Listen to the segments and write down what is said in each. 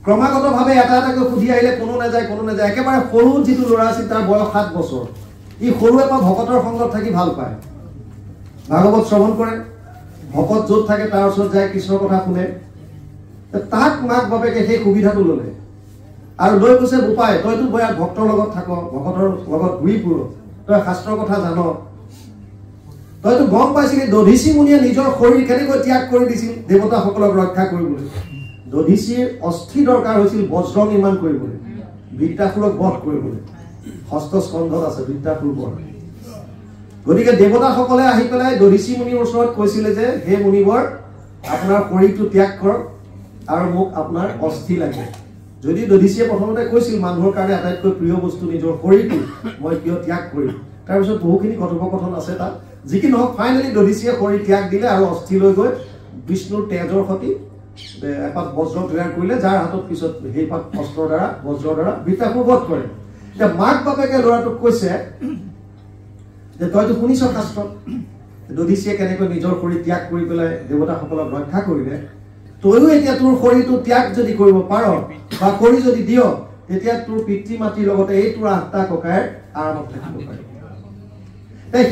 ক্ৰমাগতভাৱে এটা এটাকৈ সুধি আহিলে কোনো নাযায় একেবাৰে সৰু যিটো ল'ৰা আছিল তাৰ বয়স 7 বছৰ ই সৰুৰে পৰা ভকতৰ সংগত থাকি ভাল পায় ভাগৱত শ্ৰৱণ কৰে ভকত য'ত থাকে তাৰ ওচৰত যায় কৃষ্ণৰ কথা শুনে তাক মাক বাপেকে সেই সুবিধাটো ল'লে আৰু লৈ কৈছে বোপাই তইতো বয়া ভক্তৰ লগত থাক ভকতৰ লগত ঘূৰি ফুৰ তই শাস্ত্ৰৰ কথা জান তইতো গম পাইছিলি দধিচি মুনিয়ে নিজৰ শৰীৰ কেনেকৈ ত্যাগ কৰি দিছিল দেৱতাসকলক ৰক্ষা কৰিবলৈ দধিচিৰ অস্থি দৰকাৰ হৈছিল বজ্ৰ নিৰ্মাণ কৰিবলৈ বৃত্তাসুৰক বধ কৰিবলৈ ষষ্ঠ স্কন্ধত আছে বৃত্তাসুৰ বধ গতিকে দেৱতাসকলে আহি পেলাই দধিচি মুনিৰ ওচৰত কৈছিলে যে হে মুনিবৰ আপোনাৰ শৰীৰটো ত্যাগ কৰক আৰু মোক আপোনাৰ অস্থি লাগে যদি দধিচিয়ে প্ৰথমতে কৈছিল মানুহৰ কাৰণে আটাইতকৈ প্ৰিয় বস্তু নিজৰ শৰীৰটো মই কিয় ত্যাগ কৰিম তাৰপিছত বহুখিনি কথোপকথন আছে তাত যি কি নহওক ফাইনেলি দধিচিয়ে শৰীৰ ত্যাগ দিলে আৰু অস্থি লৈ গৈ বিষ্ণুৰ তেজৰ সতি এপাত বজ্ৰ তৈয়াৰ কৰিলে যাৰ হাতত পিছত সেই পাত অস্ত্ৰৰ দ্বাৰা বজ্ৰৰ দ্বাৰা বৃত্তাসুৰ বধ কৰে এতিয়া মাক বাপেকে ল'ৰাটোক কৈছে যে তইতো শুনিছ শাস্ত্ৰত দধিচিয়ে কেনেকৈ নিজৰ শৰীৰ ত্যাগ কৰি পেলাই দেৱতাসকলক ৰক্ষা কৰিলে তইও এতিয়া তোৰ শৰীৰটো ত্যাগ যদি কৰিব পাৰ বা কৰি যদি দিয় তেতিয়া তোৰ পিতৃ মাতৃৰ লগতে এই তোৰ 8টা ককাইৰ আৰামত থাকিব পাৰিব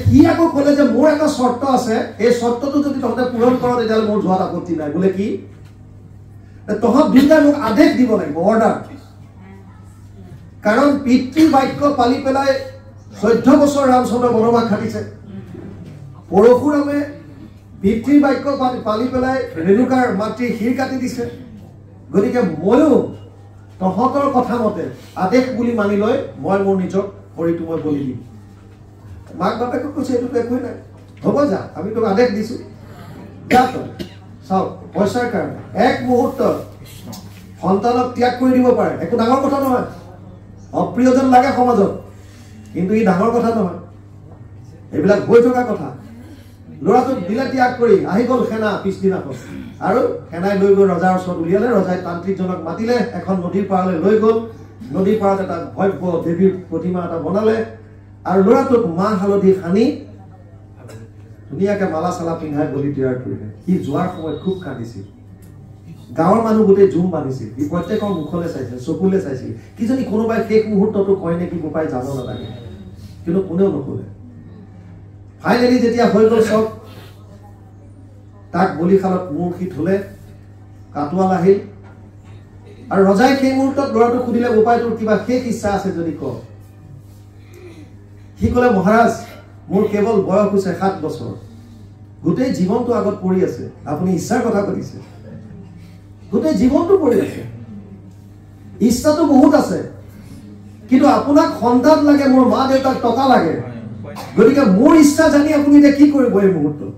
সি আকৌ ক'লে যে মোৰ এটা চৰ্ত আছে এই চৰ্তটো যদি তহঁতে পূৰণ কৰ তেতিয়াহ'লে মোৰ যোৱাত আপত্তি নাই বোলে কি তহঁত দুইটাই মোক আদেশ দিব লাগিব অৰ্ডাৰ কাৰণ পিতৃ বাক্য পালি পেলাই 14 বছৰ ৰামচন্দ্ৰ বনবাস খাটিছে পৰশুৰামে পিতৃৰ বাক্য পালি পেলাই ৰেণুকাৰ মাতৃৰ শিৰ কাটি দিছে গতিকে ময়ো তহঁতৰ কথা মতে আদেশ বুলি মানি লৈ মই মোৰ নিজৰ শৰীৰটো মই বলি দিম মাক বাপেকক কৈছে এইটোতো একোৱেই নাই হ'ব যা আমি তোক আদেশ দিছোঁ যা তই চাওক পইচাৰ কাৰণে এক মুহূৰ্তত সন্তানক ত্যাগ কৰি দিব পাৰে একো ডাঙৰ কথা নহয় অপ্ৰিয়জন লাগে সমাজত কিন্তু ই ডাঙৰ কথা নহয় এইবিলাক হৈ থকা কথা ল'ৰাটোক দিলে ত্যাগ কৰি আহি গ'ল সেনা পিছদিনাখন আৰু সেনাই লৈ গৈ ৰজাৰ ওচৰত উলিয়ালে ৰজাই তান্ত্ৰিকজনক মাতিলে এখন নদীৰ পাৰলৈ লৈ গ'ল নদীৰ পাৰত এটা ভব্য দেৱীৰ প্ৰতিমা এটা বনালে আৰু ল'ৰাটোক মাহ হালধি সানি ধুনীয়াকৈ মালা চালা পিন্ধাই বলি তৈয়াৰ কৰিলে সি যোৱাৰ সময়ত খুব কান্দিছিল গাঁৱৰ মানুহ গোটেই জুম বান্ধিছিল সি প্ৰত্যেকৰ মুখলৈ চাইছিল চকুলৈ চাইছিল কিজানি কোনোবাই শেষ মুহূৰ্তটো কয় নেকি বোপাই যাব নালাগে কিন্তু কোনেও নক'লে ফাইনেলি যেতিয়া হৈ গ'ল চব তাক বলিশালত মূৰ সি থ'লে কাটোৱাল আহিল আৰু ৰজাই সেই মুহূৰ্তত ল'ৰাটোক সুধিলে বোপাই তোৰ কিবা শেষ ইচ্ছা আছে যদি ক সি ক'লে মহাৰাজ মোৰ কেৱল বয়স হৈছে 7 বছৰ গোটেই জীৱনটো আগত পৰি আছে আপুনি ইচ্ছাৰ কথা কৈছে গোটেই জীৱনটো পৰি আছে ইচ্ছাটো বহুত আছে কিন্তু আপোনাক সন্তান লাগে মোৰ মা দেউতাক টকা লাগে গতিকে মোৰ ইচ্ছা জানি আপুনি এতিয়া কি কৰিব এই মুহূৰ্তত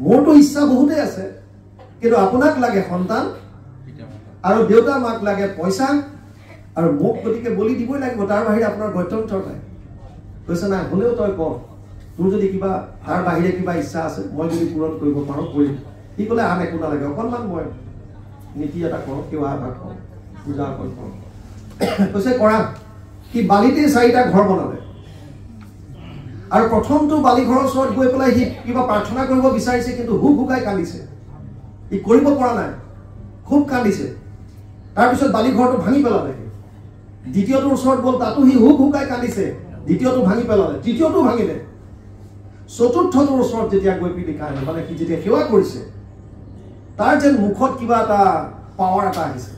মোৰতো ইচ্ছা বহুতেই আছে কিন্তু আপোনাক লাগে সন্তান আৰু দেউতা মাক লাগে পইচা আৰু মোক গতিকে বলি দিবই লাগিব তাৰ বাহিৰে আপোনাৰ গত্যন্তৰ নাই কৈছে নাই হ'লেও তই ক তোৰ যদি কিবা তাৰ বাহিৰে কিবা ইচ্ছা আছে মই যদি পূৰণ কৰিব পাৰোঁ কৰিম সি ক'লে আন একো নালাগে অকণমান মই নীতি এটা কৰোঁ সেৱা এটা কৰোঁ পূজা অকণ কৰোঁ কৈছে কৰা সি বালিতেই 4টা ঘৰ বনালে আৰু প্ৰথমটো বালিঘৰৰ ওচৰত গৈ পেলাই সি কিবা প্ৰাৰ্থনা কৰিব বিচাৰিছে কিন্তু হুক হুকাই কান্দিছে সি কৰিব পৰা নাই খুব কান্দিছে তাৰপিছত বালিঘৰটো ভাঙি পেলালে দ্বিতীয়টোৰ ওচৰত গ'ল তাতো সি হুক হুকাই কান্দিছে দ্বিতীয়টো ভাঙি পেলালে তৃতীয়টো ভাঙিলে চতুৰ্থটোৰ ওচৰত যেতিয়া গৈ পিলি মানে সি যেতিয়া সেৱা কৰিছে তাৰ যেন মুখত কিবা এটা পাৱাৰ এটা আহিছে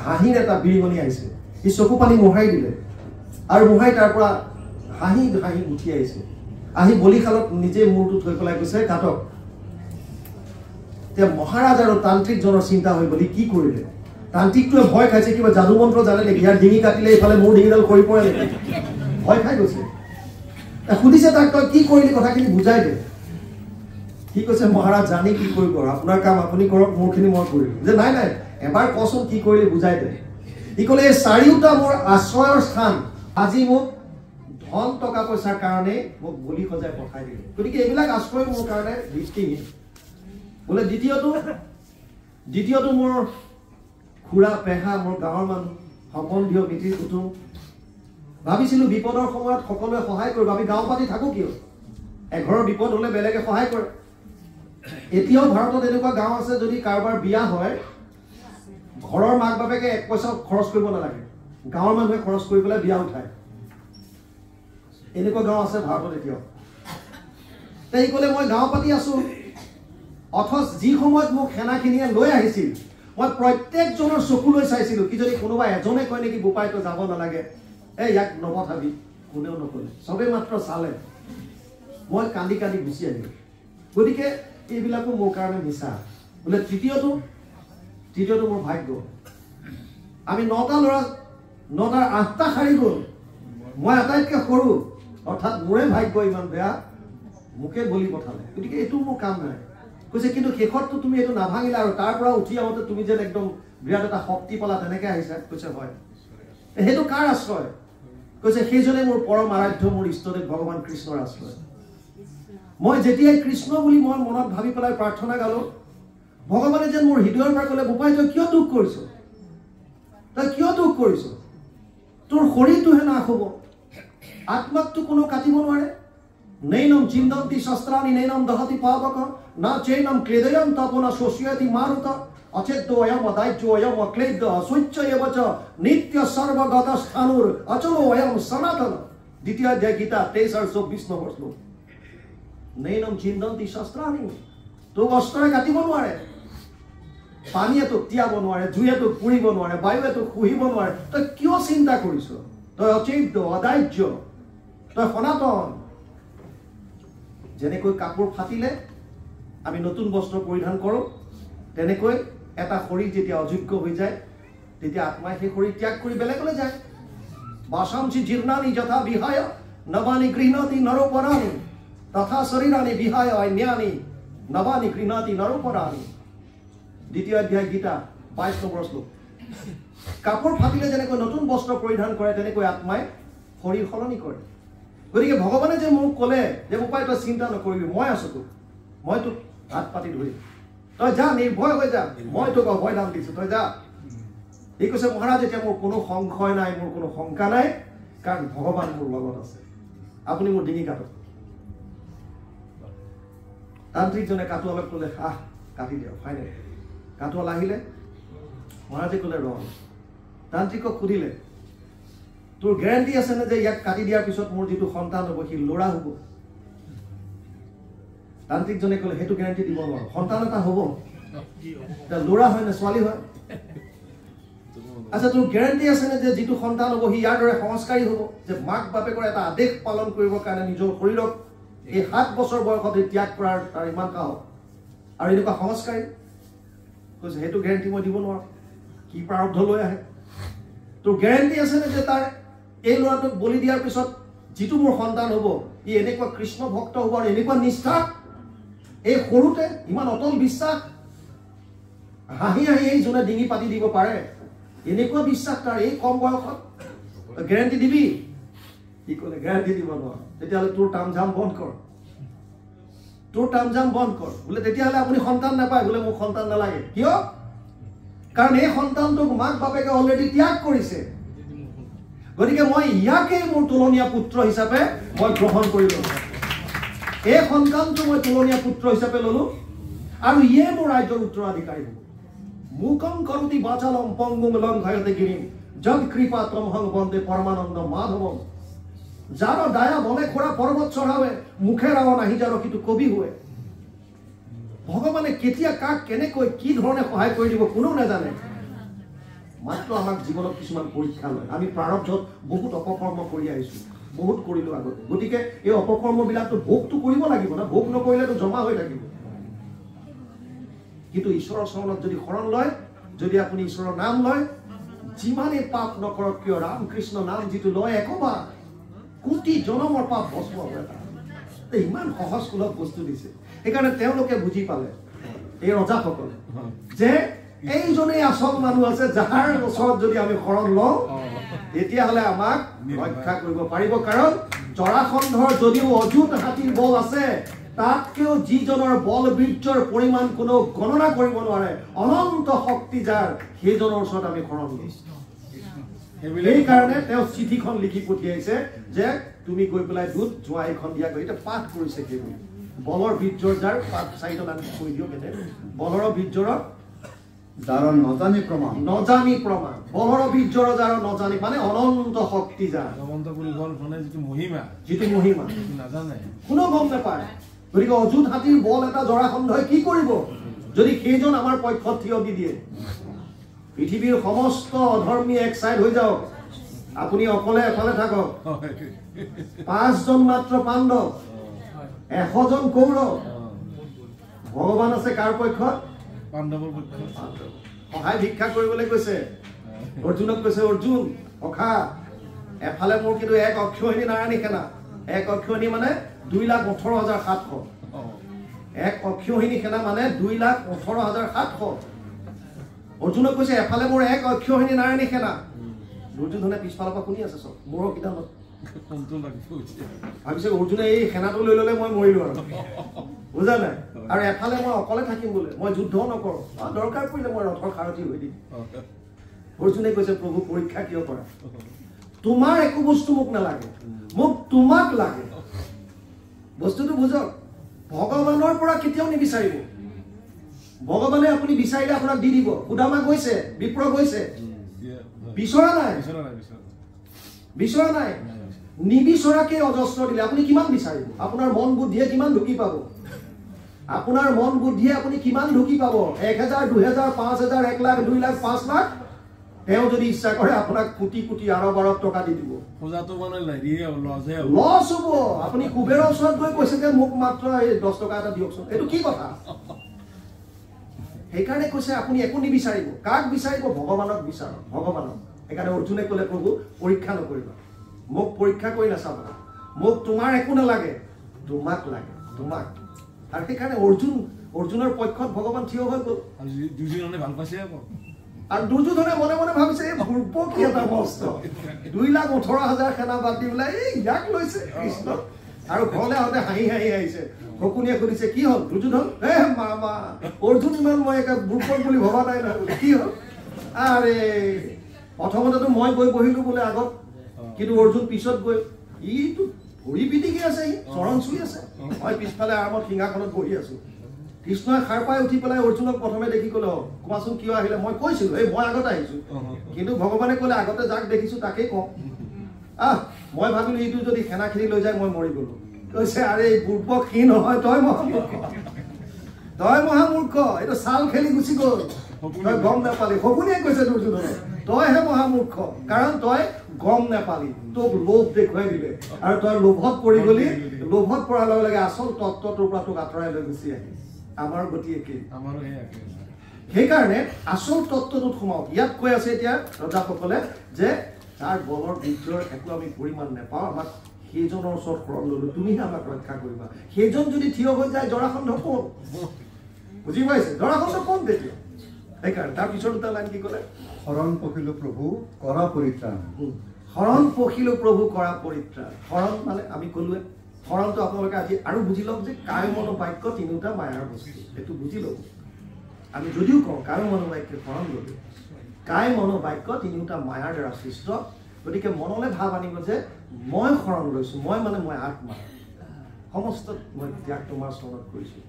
হাঁহিৰ এটা বিৰিঙনি আহিছে সি চকু পানী মোহাৰি দিলে আৰু মোহাৰি তাৰ পৰা হাঁহি হাঁহি উঠি আহিছে আহি বলিশালত নিজে মূৰটো থৈ পেলাই কৈছে কাটক এতিয়া মহাৰাজ আৰু তান্ত্ৰিকজনৰ চিন্তা হৈ গ'ল কি কৰিলে তান্ত্ৰিকটোৱে ভয় খাইছে কিবা যাদু মন্ত্ৰ জানে নেকি ইয়াৰ ডিঙি কাটিলে এইফালে মোৰ ডিঙিডাল কৰি পৰে নেকি ভয় খাই গৈছে সুধিছে তাক তই কি কৰিলি কথাখিনি বুজাই দে কি কৈছে মহাৰাজ জানি কি কৰিব আপোনাৰ কাম আপুনি কৰক মোৰখিনি মই কৰিম যে নাই নাই এবাৰ কচোন কি কৰিলি বুজাই দে সি ক'লে এই 4টা মোৰ আশ্ৰয়ৰ স্থান আজি মোক ধন টকা পইচাৰ কাৰণে মোক বলি সজাই পঠাই দিলে গতিকে এইবিলাক আশ্ৰয় মোৰ কাৰণে ভিত্তিহীন বোলে দ্বিতীয়টো মোৰ খুৰা পেহা মোৰ গাঁৱৰ মানুহ সম্বন্ধীয় মিতিৰ কুটুম ভাবিছিলো বিপদৰ সময়ত সকলোৱে সহায় কৰিব আমি গাঁও পাতি থাকো কিয় এঘৰৰ বিপদ হ'লে বেলেগে সহায় কৰে এতিয়াও ভাৰতত এনেকুৱা গাঁও আছে যদি কাৰোবাৰ বিয়া হয় ঘৰৰ মাক বাপেকে 1 পইচা খৰচ কৰিব নালাগে, গাঁৱৰ মানুহে খৰচ কৰি পেলাই বিয়া উঠায়। এনেকুৱা গাঁও আছে ভাৰতত এতিয়াও। তাই ক'লে মই গাঁও পাতি আছো, অথচ যি সময়ত মোক সেনাখিনিয়ে লৈ আহিছিল মই প্ৰত্যেকজনৰ চকুলৈ চাইছিলো, কি যদি কোনোবা এজনে কয় নেকি বোপাই তই যাব নালাগে, ইয়াক নপঠাবি, কোনেও নকলে, চবেই মাত্ৰ চালে। মই কান্দি কান্দি গুচি আহিলো। গতিকে এইবিলাকো মোৰ কাৰণে মিছা। বোলে তৃতীয়টো মোৰ ভাগ্য। আমি 9টা ল'ৰা, 9টাৰ 8টা সাৰি গ'ল, মই আটাইতকৈ সৰু, অৰ্থাৎ মোৰে ভাগ্য ইমান বেয়া, মোকে বলি পঠালে। গতিকে এইটো মোৰ কাম নাই। কৈছে কিন্তু শেষততো তুমি এইটো নাভাঙিলা, আৰু তাৰ পৰা উঠি আহোঁতে তুমি যেন একদম বিৰাট এটা শক্তি পালা, তেনেকৈ আহিছা। কৈছে হয়। সেইটো কাৰ আশ্ৰয়? কৈছে সেইজনে মোৰ পৰম আৰাধ্য, মোৰ ইষ্টদেৱ ভগৱান কৃষ্ণৰ আশ্ৰয়। মই যেতিয়াই কৃষ্ণ বুলি মই মনত ভাবি পেলাই প্ৰাৰ্থনা গালো, ভগৱানে যেন মোৰ হৃদয়ৰ পৰা ক'লে বোপাই তই কিয় দুখ কৰিছ, তই কিয় দুখ কৰিছ? তোৰ শৰীৰটোহে নাশ হ'ব, আত্মাকটো কোনো কাটিব নোৱাৰে। নৈনম চিন্দন্তি শস্ত্ৰাণি নৈনম দহতি পাবক না চৈনম ক্লেদয়ম তপনা শোষয়তি মারুত অচেদ্য অয়ম অদাহ্য অয়ম অক্লেদ্য অসৈচ্য এবচ নিত্য সর্বগত স্থানুর অচল অয়ম সনাতন। দ্বিতীয় অধ্যায় গীতা 23 আর 24 নম্বর শ্লোক। নৈনম চিন্দন্তি শস্ত্ৰাণি, তোক অস্ত্ৰে কাটিব নোৱাৰে, পানীয়ে তোক তিয়াব নোৱাৰে, জুয়ে তোক পুৰিব নোৱাৰে, বায়ুৱে তোক শুহিব নোৱাৰে। তই কিয় চিন্তা কৰিছ? তই অচেদ্য অদাহ্য, তই সনাতন। যেনেকৈ কাপোৰ ফাটিলে আমি নতুন বস্ত্ৰ পৰিধান কৰোঁ, তেনেকৈ এটা শৰীৰ যেতিয়া অযোগ্য হৈ যায় তেতিয়া আত্মাই সেই শৰীৰ ত্যাগ কৰি বেলেগলৈ যায়। বাসাংসি জীৰ্ণানি যথা বিহায় নবানি গৃহণতি নৰোপৰাণি তথা শৰীৰানি বিহায় অন্যানি নবানি গৃহণতি নৰোপৰাণি। দ্বিতীয় অধ্যায় গীতা 22 নম্বৰ শ্লোক। কাপোৰ ফাটিলে যেনেকৈ নতুন বস্ত্ৰ পৰিধান কৰে, তেনেকৈ আত্মাই শৰীৰ সলনি কৰে। গতিকে ভগৱানে যে মোক ক'লে যে উপায় তই চিন্তা নকৰিবি, মই আছো তোক, মই তোক হাত পাতি ধৰিম, তই যা, নিৰ্ভয় হৈ যা, মই তোক অভয় দান দিছো, তই যা। সি কৈছে মহাৰাজ এতিয়া মোৰ কোনো সংশয় নাই, মোৰ কোনো শংকা নাই, কাৰণ ভগৱান মোৰ লগত আছে, আপুনি মোৰ ডিঙি কাটক। তান্ত্ৰিকজনে কাটোৱালক ক'লে কাটি দিয়ক, ফাইনেল। কাটোৱাল আহিলে, মহাৰাজে ক'লে ৰ। তান্ত্ৰিকক সুধিলে তোৰ গেৰাণ্টি আছে নে যে ইয়াক কাটি দিয়াৰ পিছত মোৰ যিটো সন্তান হ'ব সি ল'ৰা হ'ব? তান্ত্ৰিকজনে ক'লে সেইটো গেৰাণ্টি দিব নোৱাৰো, সন্তান এটা হ'ব, ল'ৰা হয় নে ছোৱালী হয়? আচ্ছা তোৰ গেৰাণ্টি আছে নে যে যিটো সন্তান হ'ব সি ইয়াৰ দৰে সংস্কাৰী হ'ব, যে মাক বাপেকৰ এটা আদেশ পালন কৰিবৰ কাৰণে নিজৰ শৰীৰক এই 7 বছৰ বয়সতে ত্যাগ কৰাৰ তাৰ ইমান সাহস আৰু এনেকুৱা সংস্কাৰী? কৈছে সেইটো গেৰাণ্টি মই দিব নোৱাৰো, কি প্ৰাৰব্ধ লৈ আহে। তোৰ গেৰাণ্টি আছে নে যে তাৰ এই ল'ৰাটোক বলি দিয়াৰ পিছত যিটো মোৰ সন্তান হ'ব ই এনেকুৱা কৃষ্ণ ভক্ত হ'ব আৰু এনেকুৱা নিষ্ঠা, এই সৰুতে ইমান অটল বিশ্বাস, হাঁহি হাঁহি এই যোনে ডিঙি পাতি দিব পাৰে, এনেকুৱা বিশ্বাস তাৰ এই কম বয়সত, গেৰাণ্টি দিবি? সি ক'লে গেৰাণ্টি দিব নোৱাৰো। তেতিয়াহ'লে তোৰ তামঝাম বন্ধ কৰ, তোৰ তামঝাম বন্ধ কৰ। বোলে তেতিয়াহ'লে আপুনি সন্তান নাপায়? বোলে মোক সন্তান নালাগে। কিয়? কাৰণ এই সন্তানটোক মাক বাপেকে অলৰেডি ত্যাগ কৰিছে, গতিকে মই ইয়াকেই মোৰ তুলনীয়া পুত্ৰ হিচাপে মই গ্ৰহণ কৰিলো। এই সন্তানটো মই তুলনীয়া পুত্ৰ হিচাপে ললো আৰু ইয়ে মোৰ ৰাজ্যৰ উত্তৰাধিকাৰী হ'ব। মুকং কৰোতি বাচালম পংগুং লংঘয়তে গিৰিম যদ কৃপা তমহং বন্দে পৰমানন্দ মাধৱম। যাৰ দায়া বনে খোৰা পৰ্বত চঢ়াৱে, মুখে ৰাও নাহি যাৰ কিন্তু কবি হয়। ভগৱানে কেতিয়া কাক কেনেকৈ কি ধৰণে সহায় কৰি দিব কোনেও নাজানে, মাত্ৰ আমাক জীৱনত কিছুমান পৰীক্ষা লয়। আমি প্ৰাৰব্ধত বহুত অপকৰ্ম কৰি আহিছো, বহুত কৰিলো আগতে, গতিকে এই অপকৰ্মবিলাকতো ভোগটো কৰিব লাগিব না, ভোগ নকৰিলেতো জমা হৈ থাকিব। কিন্তু ঈশ্বৰৰ চৰণত যদি শৰণ লয়, যদি আপুনি ঈশ্বৰৰ নাম লয়, যিমানেই পাপ নকৰক কিয় ৰামকৃষ্ণ নাম যিটো লয় একবাৰ কোটি জনমৰ পাপ ভস্ম হয়। ইমান সহজ সুলভ বস্তু দিছে, সেইকাৰণে তেওঁলোকে বুজি পালে, এই ৰজাসকলে, যে এইজনেই আচল মানুহ আছে, যাৰ ওচৰত যদি আমি শৰণ লওঁ তেতিয়াহ'লে আমাক ৰক্ষা কৰিব পাৰিব। কাৰণ জৰাসন্ধৰ যদিও অযুত হাতীৰ বল আছে, তাতকেও যিজনৰ বল বীৰ্যৰ পৰিমাণ কোনো গণনা কৰিব নোৱাৰে, অনন্ত শক্তি যাৰ, সেইজনৰ ওচৰত আমি শৰণ লওঁ। সেইকাৰণে তেওঁ চিঠিখন লিখি পঠিয়াইছে যে তুমি গৈ পেলাই দুধ যোৱা এইখন দিয়া গৈ, এতিয়া পাঠ কৰিছে সেইবোৰ। বলৰ বীৰ্যৰ যাৰ পাঠ 4টা নাম কৈ দিয়ক। এনে বলৰ বীৰ্যৰ যাৰ নজানি প্ৰমাণ বলৰ বীৰ্যৰ যাৰ নজানি মানে অনন্ত শক্তি যাৰ যিটো মহিমা নাজানে কোনো গম নাপায় গতিকে অযুত হাতীৰ বল এটা জৰাসন্ধই কি কৰিব যদি সেইজন আমাৰ পক্ষত থিয় দি দিয়ে পৃথিৱীৰ সমস্ত অধৰ্মী এক সাইড হৈ যাওক আপুনি অকলে এফালে থাকক 5 জন মাত্ৰ পাণ্ডৱ 100 জন কৌৰৱ ভগৱান আছে কাৰ পক্ষত পাণ্ডৱৰ পক্ষত সহায় ভিক্ষা কৰিবলৈ কৈছে অৰ্জুনক কৈছে অৰ্জুন সখা এফালে মোৰ কিন্তু এক অক্ষয়ণী নাৰায়ণী সেনা এক অক্ষয়ণী মানে 2,18,700 এক অক্ষয়ণী সেনা মানে 2,18,700 অৰ্জুনক কৈছে এফালে মোৰ এক অক্ষয়ণী নাৰায়ণী সেনা দুৰ্যোধনে পিছফালৰ পৰা শুনি আছে চব মোৰ কিটা কোনটো লাগিব ভাবিছে অৰ্জুনে এই সেনাটো লৈ ললে মই মৰিলো আৰু বুজা নাই আৰু এফালে মই অকলে থাকিম বোলে মই যুদ্ধ নকৰো দৰকাৰ পৰিলে মই ৰথৰ সাৰথি হৈ দিম অৰ্জুনে কৈছে প্ৰভু পৰীক্ষা কিয় কৰা তোমাৰ একো বস্তু মোক নালাগে মোক তোমাক লাগে বস্তুটো বুঝক ভগৱানৰ পৰা কেতিয়াও নিবিচাৰিব ভগৱানে আপুনি বিচাৰিলে আপোনাক দি দিব উদামা গৈছে বিপ্ৰ গৈছে বিচৰা নাই নিবিচৰাকে অজস্ৰ দিলে আপুনি কিমান বিচাৰিব আপোনাৰ মন বুদ্ধিয়ে কিমান ঢুকি পাব আপোনাৰ মন বুদ্ধিয়ে আপুনি কিমান ঢুকি পাব 1000 2000 5000 1 লাখ 2 লাখ 5 লাখ তেওঁ যদি ইচ্ছা কৰে আপোনাক কোটি কোটি আৰব টকা দি দিব খোজাটো মানে লাগিয়ে লছ হ'ব আপুনি কুবেৰৰ ওচৰত গৈ কৈছে যে মোক মাত্ৰ 10 টকা এটা দিয়কচোন এইটো কি কথা সেইকাৰণে কৈছে আপুনি একো নিবিচাৰিব কাক বিচাৰিব ভগৱানক বিচাৰক ভগৱানক সেইকাৰণে অৰ্জুনে ক'লে প্ৰভু পৰীক্ষা নকৰিবা মোক পৰীক্ষা কৰি নাচাবা মোক তোমাৰ একো নালাগে তোমাক লাগে তোমাক আৰু সেইকাৰণে অৰ্জুনৰ পক্ষত ভগৱান থিয় হৈ গ'ল দুজনে ভাল পাইছে আকৌ আৰু দুৰ্যোধনে মনে মনে ভাবিছে এই ভূৰ্প কি এটা মস্ত 2,18,000 সেনা বাদ দি পেলাই এই ইয়াক লৈছে কৃষ্ণ আৰু ঘৰলৈ আহোঁতে হাঁহি আহিছে শকুনিয়ে সুধিছে কি হ'ল দুৰ্যোধন মামা অৰ্জুন ইমান মই একে ভূৰ্পক বুলি ভবা নাই নহয় কি হ'ল আৰে প্ৰথমতেতো মই গৈ বহিলো বোলে আগত কিন্তু অৰ্জুন পিছত গৈ ইটো ভৰি পিটিকি আছে ই চৰণ চুই আছে মই পিছফালে আৰামত সিংহাসনত বহি আছো কৃষ্ণই সাৰ পাই উঠি পেলাই অৰ্জুনক প্ৰথমে দেখি ক'লে কোৱাচোন কিয় আহিলে মই কৈছিলো এই মই আগত আহিছো কিন্তু ভগৱানে ক'লে আগতে যাক দেখিছো তাকেই কওঁ মই ভাবিলো এইটো যদি সেনাখিনি লৈ যায় মই মৰি গলো কৈছে আৰে এই বুৰ্বক সি নহয় তই মহামূৰ্খ এইটো ছাল খেলি গুচি গ'ল তই গম নাপালি শকুনিয়ে কৈছে দুৰ্যোধনক তইহে মহামূৰ্খ কাৰণ তই গম নাপালি তোক লোভ দেখুৱাই দিলে আৰু তই লোভত পৰি গলি লোভত পৰাৰ লগে লগে আচল তত্ত্বটোৰ পৰা তোক আঁতৰাই লৈ গুচি আহিল আমাৰ গতি একেই সেইকাৰণে আচল তত্ত্বটোত সোমাওক ইয়াত কৈ আছে এতিয়া ৰজাসকলে যে তাৰ বলৰ বীৰ্যৰ একো আমি পৰিমাণ নাপাওঁ আমাক সেইজনৰ ওচৰত শৰণ ল'লো তুমিহে আমাক ৰক্ষা কৰিবা সেইজন যদি থিয় হৈ যায় জৰাসন্ধ কোন বুজি পাইছে জৰাসন্ধ কোন তেতিয়া সেইকাৰণে তাৰ পিছৰ দুটা লাইন কি ক'লে শৰণ পখিলো প্ৰভু কৰা পৰিত্ৰাণ শৰণ পখিলো প্ৰভু কৰা পৰিত্ৰাণ শৰণ মানে আমি ক'লোৱে শৰণটো আপোনালোকে আজি আৰু বুজি লওক যে কায় মনোবাক্য তিনিওটা মায়াৰ বস্তু এইটো বুজি লওক আমি যদিও কওঁ কায় মনোবাক্য শৰণ ল'লো কায় মনোবাক্য তিনিওটা মায়াৰ দ্বাৰা সৃষ্ট গতিকে মনলৈ ভাৱ আনিব যে মই শৰণ লৈছো মই আত্মা সমস্ত মই ত্যাগ তোমাৰ চৰণত কৰিছো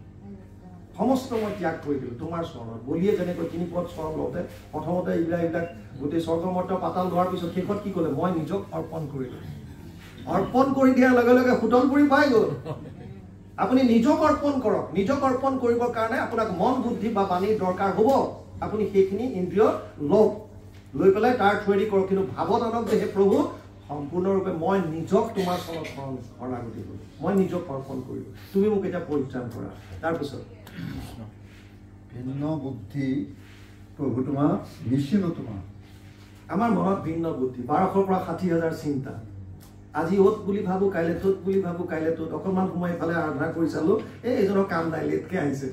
সমস্ত মই ত্যাগ কৰি দিলোঁ তোমাৰ চৰণত বলিয়ে যেনেকৈ 3 পদ চৰণ লওঁতে প্ৰথমতে এইবিলাক গোটেই স্বৰ্গমৰ্ত পাতাল লোৱাৰ পিছত শেষত কি ক'লে মই নিজক অৰ্পণ কৰিলোঁ অৰ্পণ কৰি দিয়াৰ লগে লগে সুতলপুৰি পাই গ'ল আপুনি নিজক অৰ্পণ কৰক নিজক অৰ্পণ কৰিবৰ কাৰণে আপোনাক মন বুদ্ধি বা বাণীৰ দৰকাৰ হ'ব আপুনি সেইখিনি ইন্দ্ৰিয় লওক লৈ পেলাই তাৰ থ্ৰুৱেদি কৰক কিন্তু ভাৱত আনক যে হে প্ৰভু সম্পূৰ্ণৰূপে মই নিজক তোমাৰ চৰণত শৰণাগতি কৰিলোঁ মই নিজক অৰ্পণ কৰিলোঁ তুমি মোক এতিয়া পৰিত্ৰাণ কৰা তাৰপিছত ভিন্ন বুদ্ধি প্ৰভু তোমাৰ নিশ্চিন্ত তোমাৰ আমাৰ মনত ভিন্ন বুদ্ধি 1200 পৰা 60,000 চিন্তা আজি অত বুলি ভাবো কাইলে তত বুলি ভাবো কাইলে তত অকমান সময় ইফালে আৰাধনা কৰি চালো এইজনৰ কাম নাই লেটকে আহিছে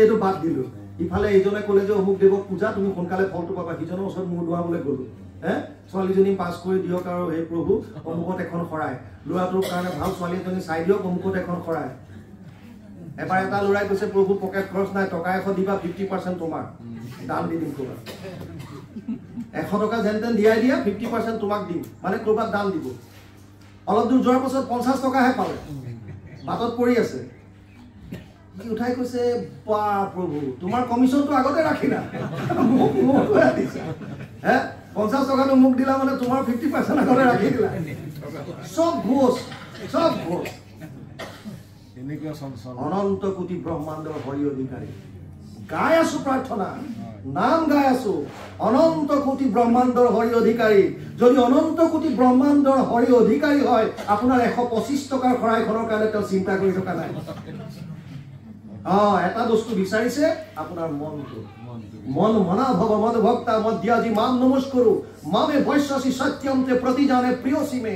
এইটো বাদ দিলো ইফালে এইজনে ক'লে যে অমুক দেৱক পূজা তুমি সোনকালে ফলটো পাবা সিজনৰ ওচৰত মূৰ ধোৱাবলৈ গ'লো ছোৱালীজনী পাছ কৰি দিয়ক আৰু হে প্ৰভু অমুকত এখন শৰাই ল'ৰাটোৰ কাৰণে ভাল ছোৱালী এজনী চাই দিয়ক অমুকত এখন শৰাই এবাৰ এটা ল'ৰাই কৈছে প্ৰভু পকেট খৰচ নাই টকা 100 দিবা 50% তোমাৰ দান দি দিম ক'ৰবাত 100 টকা যেন তেন দিয়াই দিয়া 50% তোমাক দিম মানে ক'ৰবাত দান দিব অলপ দূৰ যোৱাৰ পাছত 50 টকাহে পালে বাটত পৰি আছে কি উঠাই কৈছে বা প্ৰভু তোমাৰ কমিশ্যনটো আগতে ৰাখিলা মোক দিছা হে 50 টকাটো মোক দিলা মানে তোমাৰ 50% আগতে ৰাখি দিলা সব ঘোষ এনেকুৱা চঞ্চল অনন্ত কোটি ব্ৰহ্মাণ্ডৰ হৰি অধিকাৰী গাই আছো প্ৰাৰ্থনা নাম গাই আছো অনন্ত কোটি ব্ৰহ্মাণ্ডৰ হৰি অধিকাৰী যদি অনন্ত কোটি ব্ৰহ্মাণ্ডৰ হৰি অধিকাৰী হয় আপোনাৰ 125 টকাৰ খৰাইখনৰ কাৰণে তেওঁ চিন্তা কৰি থকা নাই এটা বস্তু বিচাৰিছে আপোনাৰ মনটো মন মনা ভৱ মদ ভক্তা মধ্যাজি মাম নমস্কৰো মামে বৈশ্যসি সত্যমতে প্ৰতিজানে প্ৰিয়সীমে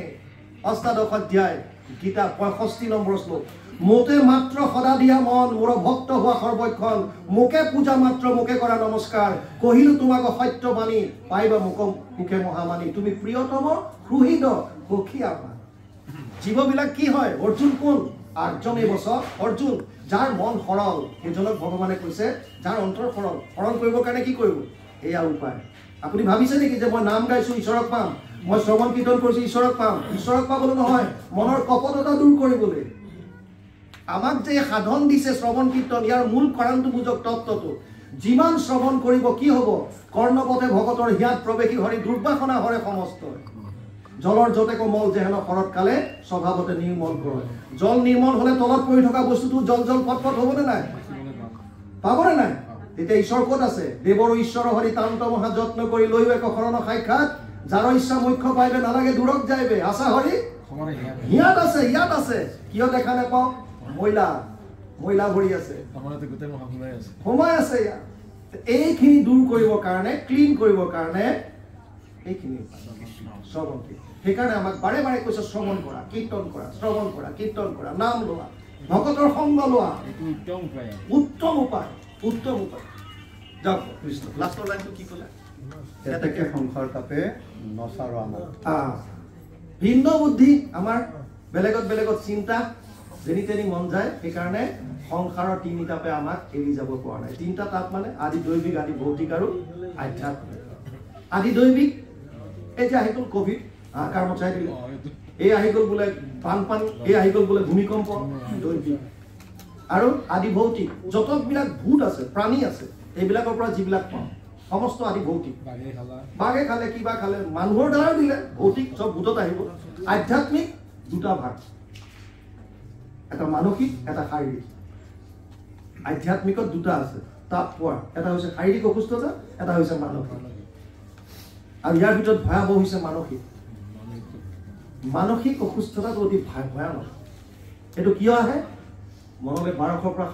অষ্টাদশ অধ্যায় গীতা 65 নম্বৰ শ্লোক মোতে মাত্ৰ সদা দিয়া মন মোৰ ভক্ত হোৱা সৰ্বক্ষণ মোকে পূজা মাত্ৰ মোকে কৰা নমস্কাৰ কহিলো তোমাক সত্য মানি পাইবা মুখে মহামানী তুমি প্ৰিয়তম হৃদ সখী আপা জীৱবিলাক কি হয় অৰ্জুন কোন আৰ্জনে বস অৰ্জুন যাৰ মন সৰল সেইজনক ভগৱানে কৈছে যাৰ অন্তৰ সৰল কৰিবৰ কাৰণে কি কৰিব এয়া উপায় আপুনি ভাবিছে নেকি যে মই নাম গাইছো ঈশ্বৰক পাম মই শ্ৰৱণ কীৰ্তন কৰিছো ঈশ্বৰক পাবলৈ নহয় মনৰ কপটতা দূৰ কৰিবলৈ আমাক যে সাধন দিছে শ্ৰৱণ কীৰ্তন ইয়াৰ মূল কাৰণটো বুজক তত্ত্বটো যিমান শ্ৰৱণ কৰিব কি হ'ব কৰ্ণপথে ভগতৰ হিয়াত প্ৰৱেশী হৰি দুৰ্বাসনা হৰে সমস্ত জলৰ যতে কমল যেহেন শৰৎকালে স্বভাৱতে নিৰ্মল কৰে জল নিৰ্মল হলে তলত পৰি থকা বস্তুটো জল পটপট হ'বনে নাই পাবনে নাই তেতিয়া ঈশ্বৰ ক'ত আছে দেৱৰ ঈশ্বৰ হৰি তান্ত মহা যত্ন কৰি লৈও এক শৰণ সাক্ষাৎ যাৰ ইচ্ছা মুখ্য পাইবে নালাগে দূৰক যাইবে আশা হৰি ইয়াত আছে কিয় দেখা নাপাওঁ মহিলা ভৰি আছে সময় আছে ইয়াত এইখিনি দূৰ কৰিবৰ কাৰণে ক্লিন কৰিবৰ কাৰণে এইখিনি শ্ৰৱণ সেইকাৰণে আমাক বাৰে বাৰে কৈছে শ্ৰৱণ কৰা কীৰ্তন কৰা নাম লোৱা ভকতৰ সংগ লোৱা উত্তম উপায় যাওক কৃষ্ণ লাষ্টৰ লাইনটো কি ক'লে এতেকে সংসাৰ তাপে নচাৰ আমাৰ ভিন্ন বুদ্ধি আমাৰ বেলেগত চিন্তা যেনি তেনি মন যায় সেইকাৰণে সংসাৰৰ তিনি তাপে আমাক এৰি যাব পৰা নাই তিনিটা তাপ মানে আদি দৈবিক আদি ভৌতিক আৰু আধ্যাত্মিক আদি দৈবিক এই যে আহি গ'ল কভিড আকাৰ মচাই দিলে এই আহি গ'ল বোলে বানপানী এই আহি গ'ল বোলে ভূমিকম্প দৈবিক আৰু আদি ভৌতিক যতবিলাক ভূত আছে প্ৰাণী আছে এইবিলাকৰ পৰা যিবিলাক পাওঁ সমস্ত আদি ভৌতিক বাঘে খালে কিবা খালে মানুহৰ দ্বাৰা দিলে ভৌতিক চব ভূতত আহিব আধ্যাত্মিক দুটা ভাগ এটা মানসিক এটা শাৰীৰিক আধ্যাত্মিকত দুটা আছে তাপ পোৱা এটা হৈছে শাৰীৰিক অসুস্থতা এটা হৈছে মানসিক আৰু ইয়াৰ ভিতৰত ভয়াৱহ হৈছে মানসিক অসুস্থতাটো অতি ভয়ানক এইটো কিয় আহে মনলৈ 1200 পৰা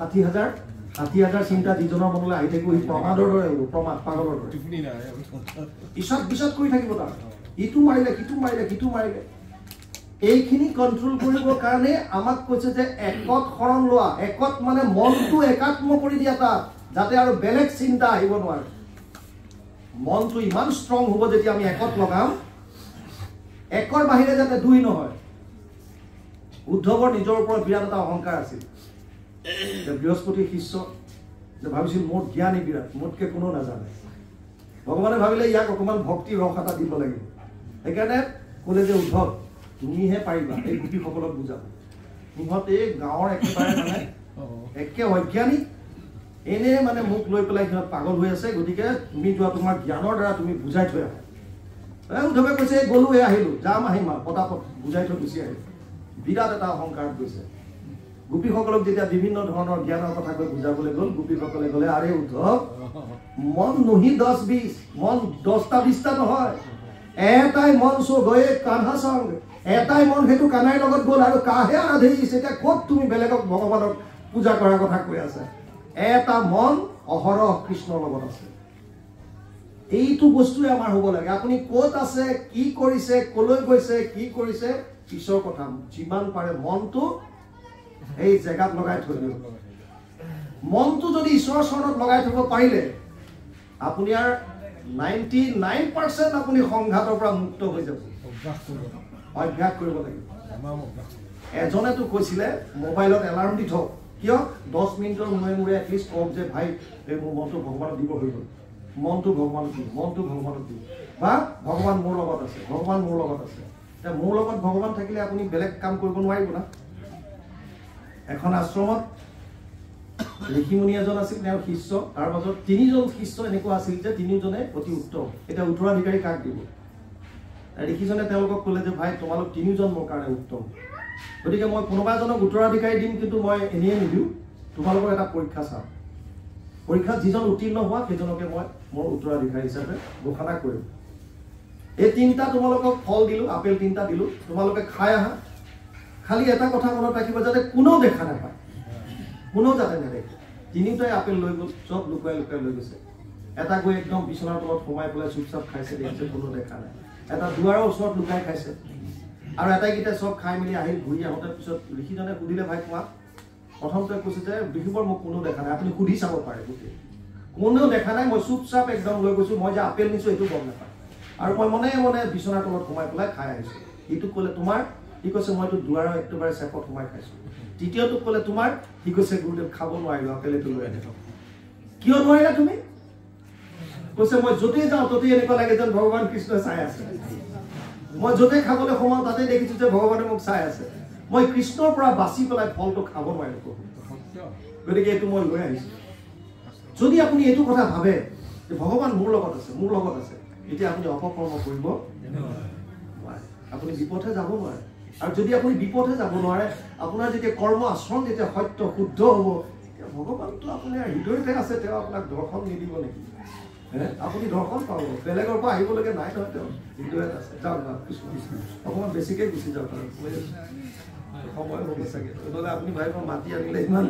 60,000 চিন্তা যিজনৰ মনলৈ আহি থাকিব সি প্ৰমাদৰ দৰে হ'ব পাগলৰ দৰে পিছত কৰি থাকিব তাৰ ইটো মাৰিলে সিটো মাৰিলে এইখিনি কন্ট্ৰোল কৰিবৰ কাৰণে আমাক কৈছে যে একত শৰণ লোৱা একত মানে মনটো একাত্ম কৰি দিয়া তাত যাতে আৰু বেলেগ চিন্তা আহিব নোৱাৰে মনটো ইমান ষ্ট্ৰং হ'ব যেতিয়া আমি একত লগাম একৰ বাহিৰে যাতে দুই নহয় উদ্ধৱৰ নিজৰ ওপৰত বিৰাট এটা অহংকাৰ আছিল বৃহস্পতিৰ শিষ্য যে ভাবিছিল মোৰ জ্ঞানী বিৰাট মোতকে কোনো নাজানে ভগৱানে ভাবিলে ইয়াক অকণমান ভক্তি ৰস এটা দিব লাগিব সেইকাৰণে ক'লে যে উদ্ধৱ তুমিহে পাৰিবা এই গোপীসকলক বুজাব সিহঁত এই গাঁৱৰ একেবাৰে মানে একে অজ্ঞানী এনে মানে মোক লৈ পেলাই সিহঁত পাগল হৈ আছে গতিকে তুমি যোৱা তোমাৰ জ্ঞানৰ দ্বাৰা তুমি বুজাই থৈ আহা উদ্ধৱে কৈছে গ'লো আহিলো যাম আহিম আৰু পটাপট বুজাই থৈ গুচি আহিলো বিৰাট এটা অহংকাৰত গৈছে গোপীসকলক যেতিয়া বিভিন্ন ধৰণৰ জ্ঞানৰ কথা কৈ বুজাবলৈ গ'ল গোপীসকলে ক'লে আৰে উদ্ধৱ মন নহি 10-20 মন 10টা-20টা নহয় এটাই মন গৈয়ে কান্ধা সংগ এটাই মন সেইটো কানাইৰ লগত গ'ল আৰু কাহে আধেৰিছে এতিয়া ক'ত তুমি বেলেগক ভগৱানক পূজা কৰাৰ কথা কৈ আছা এটা মন অহৰহ কৃষ্ণৰ লগত আছে এইটো বস্তুৱে আমাৰ হ'ব লাগে আপুনি ক'ত আছে কি কৰিছে কলৈ গৈছে কি কৰিছে পিছৰ কথা যিমান পাৰে মনটো এই জেগাত লগাই থৈ দিব মনটো যদি ঈশ্বৰৰ চৰণত লগাই থব পাৰিলে আপুনি আৰু 99% আপুনি সংঘাতৰ পৰা মুক্ত হৈ যাব অভ্যাস কৰিব লাগিব এজনেতো কৈছিলে মোবাইলত এলাৰ্ম দি থওক কিয় 10 মিনিটৰ মূৰে এটলিষ্ট কওক যে ভাই এই মোৰ মনটো ভগৱানক দিব হৈ গ'ল মনটো ভগৱানক দি বা ভগৱান মোৰ লগত আছে এতিয়া মোৰ লগত ভগৱান থাকিলে আপুনি বেলেগ কাম কৰিব নোৱাৰিব না এখন আশ্ৰমত ঋষিমুনি এজন আছিল তেওঁৰ শিষ্য তাৰ মাজত 3জন শিষ্য এনেকুৱা আছিল যে 3জনে অতি উত্তম এতিয়া উত্তৰাধিকাৰী কাক দিব ঋষিজনে তেওঁলোকক ক'লে যে ভাই তোমালোক 3জন মোৰ কাৰণে উত্তম গতিকে মই কোনোবা এজনক উত্তৰাধিকাৰী দিম কিন্তু মই এনেয়ে নিদিওঁ তোমালোকৰ এটা পৰীক্ষা চাম পৰীক্ষাত যিজন উত্তীৰ্ণ হোৱা সেইজনকে মই মোৰ উত্তৰাধিকাৰী হিচাপে ঘোষণা কৰিম এই 3টা তোমালোকক ফল দিলো আপেল 3টা দিলো তোমালোকে খাই আহা খালি এটা কথা মনত ৰাখিবা যাতে কোনেও দেখা নাপায় কোনেও যাতে নেদেখে 3টাই আপেল লৈ গ'ল চব লুকাই লুকাই লৈ গৈছে এটা গৈ একদম বিছনাৰ তলত সোমাই পেলাই চুপচাপ খাইছে দেখিছে কোনো দেখা নাই এটা দুৱাৰৰ ওচৰত লুকাই খাইছে আৰু এটাইকেইটা চব খাই মেলি আহিল ঘূৰি আহোঁতে পিছত ঋষিজনে সুধিলে ভাই তোমাক প্ৰথমতে কৈছে যে ঋষিবৰ মোক কোনো দেখা নাই আপুনি সুধি চাব পাৰে গোটেই কোনেও দেখা নাই মই চুপচাপ একদম লৈ গৈছোঁ মই যে আপেল নিছোঁ এইটো গম নাপায় আৰু মই মনে মনে বিছনাৰ তলত সোমাই পেলাই খাই আহিছোঁ ইটোক ক'লে তোমাৰ সি কৈছে মইতো দুৱাৰৰ একেবাৰে চেপত সোমাই খাইছোঁ তৃতীয়টোক ক'লে তোমাৰ সি কৈছে গুৰুদেৱ খাব নোৱাৰিলোঁ আপেলটো লৈ আনি কিয় নোৱাৰিলা তুমি কৈছে মই য'তেই যাওঁ ততেই এনেকুৱা লাগে যেন ভগৱান কৃষ্ণই চাই আছে মই য'তে খাবলৈ সোমাওঁ তাতে দেখিছোঁ যে ভগৱানে মোক চাই আছে মই কৃষ্ণৰ পৰা বাচি পেলাই ফলটো খাব নোৱাৰিলোঁ গতিকে এইটো মই লৈ আহিছোঁ যদি আপুনি এইটো কথা ভাবে যে ভগৱান মোৰ লগত আছে এতিয়া আপুনি অপকৰ্ম কৰিব আপুনি বিপথে যাব নোৱাৰে আৰু যদি আপুনি বিপথে যাব নোৱাৰে আপোনাৰ যেতিয়া কৰ্ম আচৰণ যেতিয়া সত্য শুদ্ধ হ'ব ভগৱানটো আপোনাৰ হৃদয়তে আছে তেওঁ আপোনাক দৰ্শন নিদিব নেকি আপুনি দৰ্শন পাব বেলেগৰ পৰা আহিবলৈকে নাই নহয় তেওঁ হৃদয়ত আছে যাওক অকণমান বেছিকৈ গুচি যাওক সময় হ'ব চাগে নহ'লে আপুনি ভাবিব মাতি আনিলে ইমান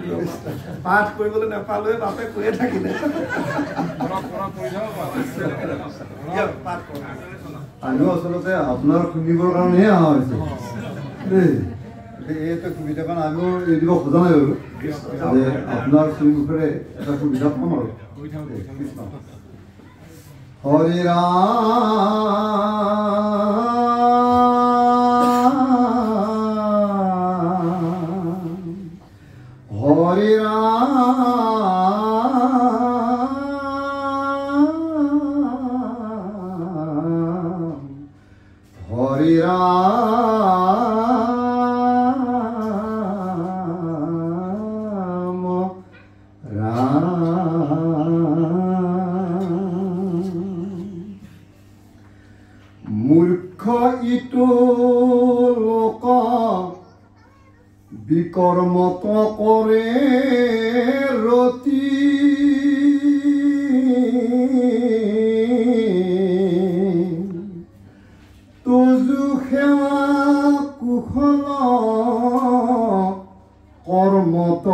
পাঠ কৰিবলৈ নাপালোৱে বাপে কৈয়ে থাকিলে আমিও আচলতে আপোনাৰ শুনিবৰ কাৰণেহে অহা হৈছে এইটো সুবিধা কাৰণ আমিও এই দিব খোজা নাই বাৰু যে আপোনাৰ শ্ৰীমুখেৰে এটা সুবিধা পাম আৰু কৃষ্ণ হৰি হৰি হৰি মূৰ্খ ইটো লোক বিকৰ্মত কৰে ৰতি তুজু সেৱা কুশল কৰ্মত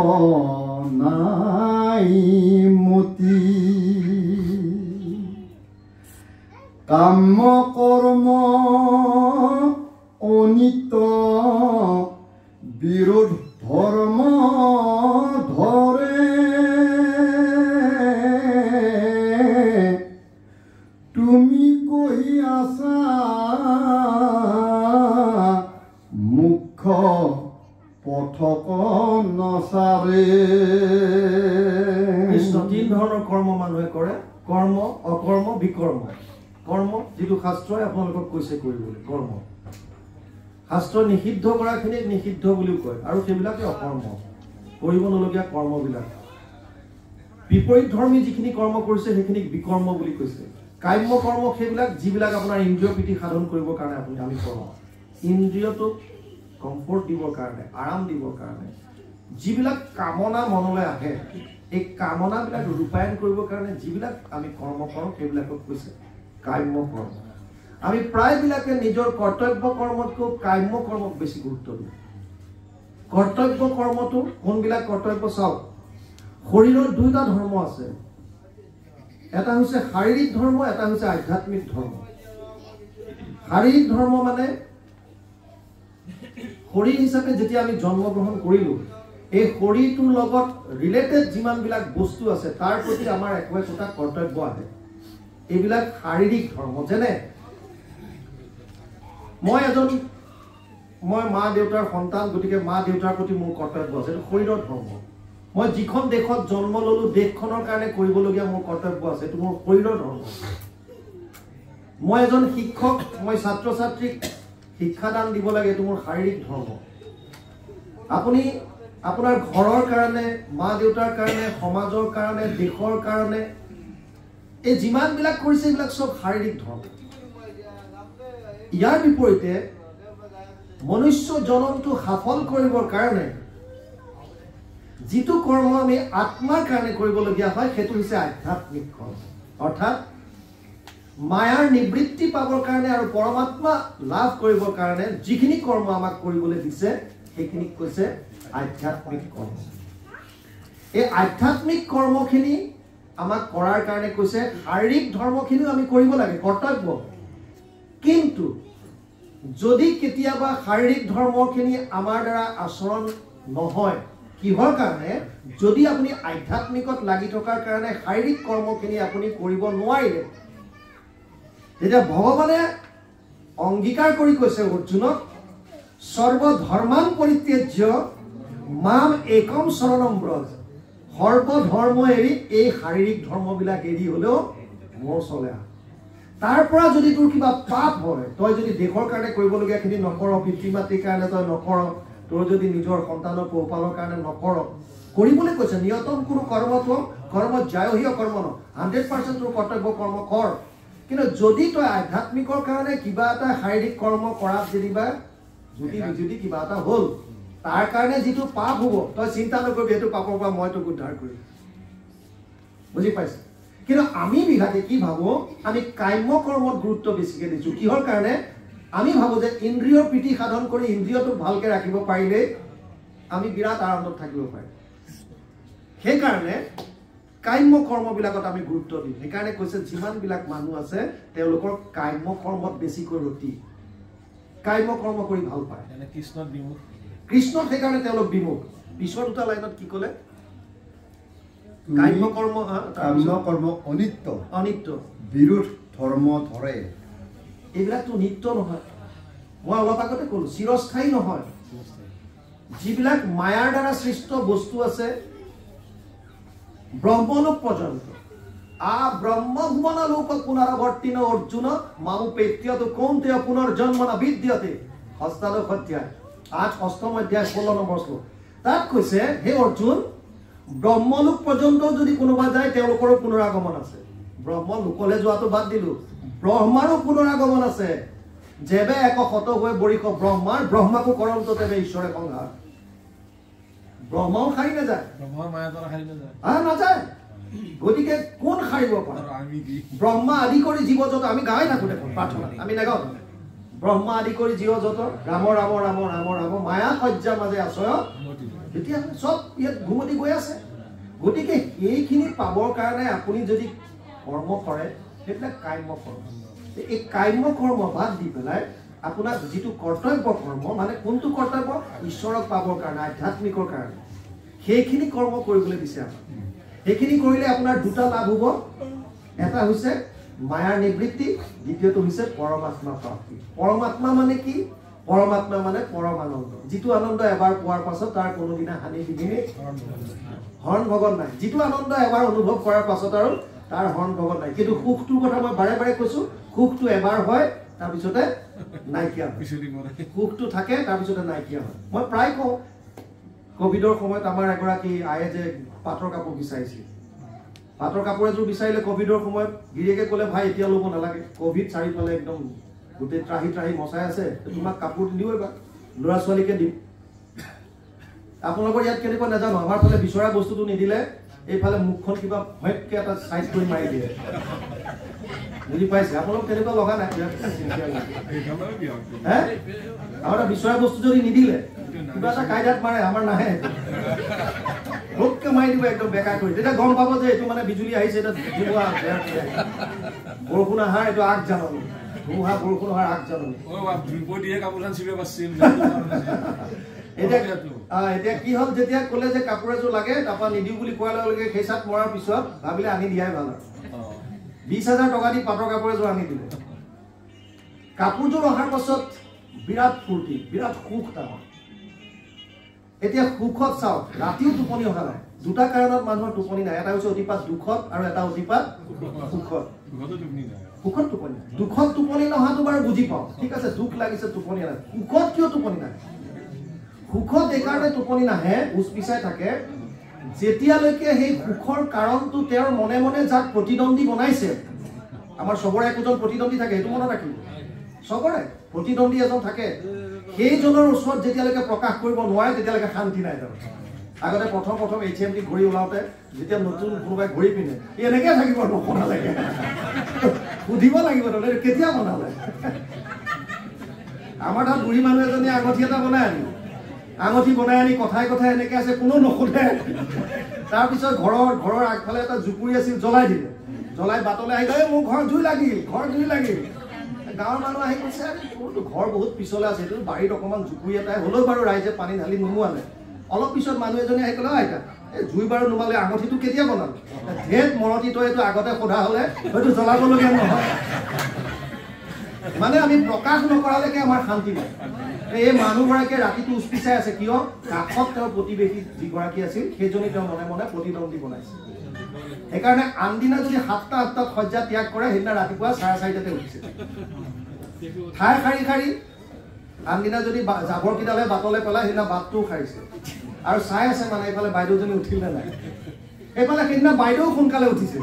নাই মতি কাম কৰ্ম অনিত বিৰোধ ধৰ্ম ধৰে তুমি কহি আছা মুখ্য পথক নচাৰে কৃষ্ণ 3 ধৰণৰ কৰ্ম মানুহে কৰে কৰ্ম অকৰ্ম বিকৰ্ম কৰ্ম যিটো শাস্ত্ৰই আপোনালোকক কৈছে কৰিবলৈ কৰ্ম শাস্ত্ৰই নিষিদ্ধ কৰাখিনিক নিষিদ্ধ বুলিও কয় আৰু সেইবিলাকে অকৰ্ম কৰিব নলগীয়া কৰ্মবিলাক বিপৰীত ধৰ্মী যিখিনি কৰ্ম কৰিছে সেইখিনিক বিকৰ্ম বুলি কৈছে কাম্য কৰ্ম সেইবিলাক যিবিলাক আপোনাৰ ইন্দ্ৰিয় প্ৰীতি সাধন কৰিবৰ কাৰণে আমি কৰোঁ ইন্দ্ৰিয়টোক কমফৰ্ট দিবৰ কাৰণে আৰাম দিবৰ কাৰণে যিবিলাক কামনা মনলৈ আহে এই কামনাবিলাক ৰূপায়ণ কৰিবৰ কাৰণে যিবিলাক আমি কৰ্ম কৰোঁ সেইবিলাকক কৈছে কাম্য কৰ্ম আমি প্ৰায়বিলাকে নিজৰ কৰ্তব্য কৰ্মতকৈ কাম্য কৰ্মক বেছি গুৰুত্ব দিওঁ কৰ্তব্য কৰ্মটো কোনবিলাক কৰ্তব্য চাওক শৰীৰৰ 2টা ধৰ্ম আছে এটা হৈছে শাৰীৰিক ধৰ্ম এটা হৈছে আধ্যাত্মিক ধৰ্ম শাৰীৰিক ধৰ্ম মানে শৰীৰ হিচাপে যেতিয়া আমি জন্মগ্ৰহণ কৰিলোঁ এই শৰীৰটোৰ লগত ৰিলেটেড যিমানবিলাক বস্তু আছে তাৰ প্ৰতি আমাৰ একোটা কৰ্তব্য আহে এইবিলাক শাৰীৰিক ধৰ্ম যেনে মই মা দেউতাৰ সন্তান গতিকে মা দেউতাৰ প্ৰতি মোৰ কৰ্তব্য আছে এইটো শৰীৰৰ ধৰ্ম মই যিখন দেশত জন্ম ল'লোঁ দেশখনৰ কাৰণে কৰিবলগীয়া মোৰ কৰ্তব্য আছে এইটো মোৰ শৰীৰৰ ধৰ্ম মই এজন শিক্ষক মই ছাত্ৰ ছাত্ৰীক শিক্ষাদান দিব লাগে এইটো মোৰ শাৰীৰিক ধৰ্ম আপুনি আপোনাৰ ঘৰৰ কাৰণে, মা দেউতাৰ কাৰণে, সমাজৰ কাৰণে, দেশৰ কাৰণে, এই যিমানবিলাক কৰিছে এইবিলাক চব শাৰীৰিক ধৰ্ম। ইয়াৰ বিপৰীতে মনুষ্য জনমটো সফল কৰিবৰ কাৰণে যিটো কৰ্ম আমি আত্মাৰ কাৰণে কৰিবলগীয়া হয় সেইটো হৈছে আধ্যাত্মিক কৰ্ম। অৰ্থাৎ মায়াৰ নিবৃত্তি পাবৰ কাৰণে আৰু পৰমাত্মা লাভ কৰিবৰ কাৰণে যিখিনি কৰ্ম আমাক কৰিবলৈ দিছে সেইখিনিক কৈছে আধ্যাত্মিক কৰ্ম। এই আধ্যাত্মিক কৰ্মখিনি আমাক কৰাৰ কাৰণে কৈছে শাৰীৰিক ধৰ্মখিনিও আমি কৰিব লাগে, কৰ্তব্য। কিন্তু যদি কেতিয়াবা শাৰীৰিক ধৰ্মখিনি আমাৰ দ্বাৰা আচৰণ নহয়, কিহৰ কাৰণে? যদি আপুনি আধ্যাত্মিকত লাগি থকাৰ কাৰণে শাৰীৰিক কৰ্মখিনি আপুনি কৰিব নোৱাৰিলে, তেতিয়া ভগৱানে অংগীকাৰ কৰি কৈছে অৰ্জুনক, সৰ্বধৰ্মান পৰিত্যাজ্য মাম একম শৰণম ব্ৰজ। সৰ্বধৰ্ম এৰি এই শাৰীৰিক ধৰ্মবিলাক এৰি হলেও মোৰ ওচৰলৈ আহ। তাৰ পৰা যদি তোৰ কিবা পাপ হয়, তই যদি দেশৰ কাৰণে কৰিবলগীয়াখিনি নকৰ, পিতৃ মাতৃৰ কাৰণে তই নকৰ, তোৰ যদি নিজৰ সন্তানৰ পোহপালৰ কাৰণে নকৰ, কৰিবলৈ কৈছে নিয়তম কোনো কৰ্মত্ব কৰ্ম জায়হীয় কৰ্ম ন, 100% তোৰ কৰ্তব্য কৰ্ম কৰ। কিন্তু যদি তই আধ্যাত্মিকৰ কাৰণে কিবা এটা শাৰীৰিক কৰ্ম কৰাত যেনিবা যদি কিবা এটা হ'ল, তাৰ কাৰণে যিটো পাপ হ'ব তই চিন্তা নকৰিবি, সেইটো পাপৰ পৰা মই তোক উদ্ধাৰ কৰিম। বুজি পাইছে? কিন্তু আমি বিঘাতে কি ভাবো, আমি কাম্য কৰ্মত গুৰুত্ব বেছিকৈ দিছোঁ। কিহৰ কাৰণে? আমি ভাবো যে ইন্দ্ৰিয়ৰ প্ৰীতি সাধন কৰি ইন্দ্ৰিয়টোক ভালকৈ ৰাখিব পাৰিলে আমি বিৰাট আনন্দত থাকিব পাৰিম। সেইকাৰণে কাম্য কৰ্মবিলাকত আমি গুৰুত্ব দিম। সেইকাৰণে কৈছে যিমানবিলাক মানুহ আছে তেওঁলোকৰ কাম্য কৰ্মত বেছিকৈ ৰতি, কাম্য কৰ্ম কৰি ভাল পায়। কৃষ্ণত বিমুখ, কৃষ্ণত সেইকাৰণে তেওঁলোক বিমুখ। পিছৰ দুটা লাইনত কি ক'লে? কাম্য কৰ্ম অনিত্য, অনিত্য বিৰোধ ধৰ্ম ধৰে। এইবিলাকতো নিত্য নহয়। মই অলপ আগতে ক'লো চিৰস্থায়ী নহয়। যিবিলাক মায়াৰ দ্বাৰা সৃষ্ট বস্তু আছে ব্ৰহ্মলোক পৰ্যন্ত, ব্ৰহ্মভুৱন লোক পুনৰাৱৰ্তিন অৰ্জুন মামুপেত্যতু কৌন্তেয় পুনৰ্জন্ম ন বিদ্যতে। হস্তাদশ অধ্যায় 8 অষ্টম অধ্যায় 16 নম্বৰ শ্লোক। তাত কৈছে হে অৰ্জুন, ব্ৰহ্মলোক পৰ্যন্ত যদি কোনোবা যায় তেওঁলোকৰো পুনৰাগমন আছে। ব্ৰহ্মলোকলৈ যোৱাটো বাদ দিলো, ব্ৰহ্মাৰো পুনৰাগমন আছে। যেবে এক শত হৈ বৰিষ ব্ৰহ্মাৰ ব্ৰহ্মাকো কৰন্ত তেবে ঈশ্বৰে সংহাৰ। ব্ৰহ্মাও সাৰি নাযায়, ব্ৰহ্মাৰ মায়া দ্বাৰা সাৰি নাযায়, নাযায়। গতিকে কোন সাৰিব পাৰে? ব্ৰহ্মা আদি কৰি জীৱ জগত। আমি গাই থাকো দেখোন প্ৰাৰ্থনা, আমি নাগাওঁ। ব্ৰহ্মা আদি কৰি জীৱ জগত ৰাম ৰাম ৰাম ৰাম ৰাম মায়া সজ্জা মাজে আশ্ৰয়, তেতিয়া চব ইয়াত ঘুমতি গৈ আছে। গতিকে সেইখিনি পাবৰ কাৰণে আপুনি যদি কৰ্ম কৰে সেইবিলাক কাম্য কৰ্ম। এই কাম্য কৰ্ম বাদ দি পেলাই আপোনাক যিটো কৰ্তব্য কৰ্ম, মানে কোনটো কৰ্তব্য? ঈশ্বৰক পাবৰ কাৰণে, আধ্যাত্মিকৰ কাৰণে, সেইখিনি কৰ্ম কৰিবলৈ দিছে আমাক। সেইখিনি কৰিলে আপোনাৰ দুটা লাভ হ'ব। এটা হৈছে মায়াৰ নিবৃত্তি, দ্বিতীয়টো হৈছে পৰমাত্মা প্ৰাপ্তি। পৰমাত্মা মানে কি? পৰমাত্মা মানে পৰম আনন্দ, যিটো আনন্দ এবাৰ পোৱাৰ পাছত তাৰ কোনোদিনা হানি বিঘিনি হৰণ ভগত নাই। যিটো আনন্দ এবাৰ অনুভৱ কৰাৰ পাছত আৰু তাৰ হৰণ ভগত নাই। কিন্তু সুখটোৰ কথা মই বাৰে বাৰে কৈছো, সুখটো এবাৰ হয় তাৰপিছতে নাইকিয়া হয়। সুখটো থাকে তাৰপিছতে নাইকিয়া হয়। মই প্ৰায় কওঁ, কভিডৰ সময়ত আমাৰ এগৰাকী আয়ে যে পাটৰ কাপোৰ বিচাৰিছিল, পাটৰ কাপোৰ এযোৰ বিচাৰিলে কভিডৰ সময়ত, গিৰিয়েকে ক'লে ভাই এতিয়া ল'ব নালাগে, কভিড চাৰিওফালে একদম গোটেই ত্ৰাহি ত্ৰাহি মচাই আছে, তোমাক কাপোৰ দিও এবাৰ, ল'ৰা ছোৱালীকে দিম। আপোনালোকৰ ইয়াত কেনেকুৱা নাজানো, আমাৰ ফালে বিচৰা বস্তুটো নিদিলে এইফালে মুখখন কিবা ভয়তকে এটা চাইজ কৰি মাৰি দিয়ে। বুজি পাইছে? আপোনালোক তেনেকুৱা লগা নাই? আমাৰ বিচৰা বস্তু যদি নিদিলে কিবা এটা কাইদাত মাৰে, আমাৰ নাহে, ভোটকে মাৰি দিব একদম বেকাৰ কৰি। তেতিয়া গম পাব যে এইটো মানে বিজুলী আহিছে, এটা ধুমুহা বৰষুণ অহাৰ এইটো আগ জাননী, ধুমুহা বৰষুণ অহাৰ আগ জাননী। এতিয়া কি হ'ল, যেতিয়া ক'লে যে কাপোৰ এযোৰ লাগে, তাৰপৰা নিদিওঁ বুলি কোৱাৰ লগে লগে সেই চাত মৰাৰ পিছত ভাবিলে আনি দিয়াই ভাল আৰু 20,000 টকা দি পাটৰ কাপোৰ এযোৰ আনি দিলে। কাপোৰযোৰ অহাৰ পাছত বিৰাট ফূৰ্তি, বিৰাট সুখ তাৰ। এতিয়া সুখত চাওক, ৰাতিও টোপনি অহা নাই। দুটা কাৰণত মানুহৰ টোপনি নাই, এটা হৈছে অতিপাত দুখত আৰু এটা অতিপাত সুখত। সুখত টোপনি নাই। দুখত টোপনি নহাটো বাৰু বুজি পাওঁ, ঠিক আছে, দুখ লাগিছে টোপনি নাই। সুখত কিয় টোপনি নাই? সুখত এইকাৰণে টোপনি নাহে উচ পিছাই থাকে যেতিয়ালৈকে সেই সুখৰ কাৰণটো তেওঁৰ মনে মনে যাক প্ৰতিদ্বন্দ্বী বনাইছে আমাৰ সবৰে একজন প্ৰতিদ্বন্দ্বী থাকে সেইটো মনত ৰাখিব সবৰে প্ৰতিদ্বন্দ্বী এজন থাকে সেইজনৰ ওচৰত যেতিয়ালৈকে প্ৰকাশ কৰিব নোৱাৰে তেতিয়ালৈকে শান্তি নাই তাৰ আগতে প্ৰথম HMT ঘড়ী ওলাওঁতে যেতিয়া নতুন কোনোবাই ঘড়ী পিন্ধে এনেকৈ থাকিব নবনালেগে সুধিব লাগিব তাৰমানে কেতিয়া বনালে আমাৰ তাত বুঢ়ী মানুহ এজনীয়ে আঙঠি এটা বনাই আনি কথাই এনেকৈ আছে কোনো নুসুধে তাৰপিছত ঘৰৰ আগফালে এটা জুপুৰি আছিল জ্বলাই দিলে জ্বলাই বাটলৈ আহিলে মোৰ ঘৰ জুই লাগিল গাঁৱৰ মানুহ আহি কৈছে তোৰতো ঘৰ বহুত পিছলে আছে এইটো বাৰীত অকণমান জুপুৰি এটাই হ'লেও বাৰু ৰাইজে পানী ঢালি নুমুৱালে অলপ পিছত মানুহ এজনী আহি ক'লে আইতা এই জুই বাৰু নুমালে আঙঠিটো কেতিয়া বনালে ধেত মৰতি তই এইটো আগতে সোধা হ'লে হয়তো জ্বলাবলগীয়া নহয় মানে আমি প্ৰকাশ নকৰালৈকে আমাৰ শান্তি নাই এই মানুহগৰাকীয়ে ৰাতিটো উচ পিছাই আছে কিয় কাষত তেওঁৰ প্ৰতিবেশী যিগৰাকী আছিল সেইজনী তেওঁ মনে মনে প্ৰতিদ্বন্দ্বী বনাইছে সেইকাৰণে আনদিনা যদি 7টা-8টাত শয্যা ত্যাগ কৰে সেইদিনা ৰাতিপুৱা 4:30টাতে উঠিছে ঠাই শাৰী আনদিনা যদি জাবৰ কিডালে বাটলৈ পেলাই সেইদিনা বাটটোও সাৰিছে আৰু চাই আছে মানে এইফালে বাইদেউজনী উঠিল নে নাই এইফালে সেইদিনা বাইদেউ সোনকালে উঠিছে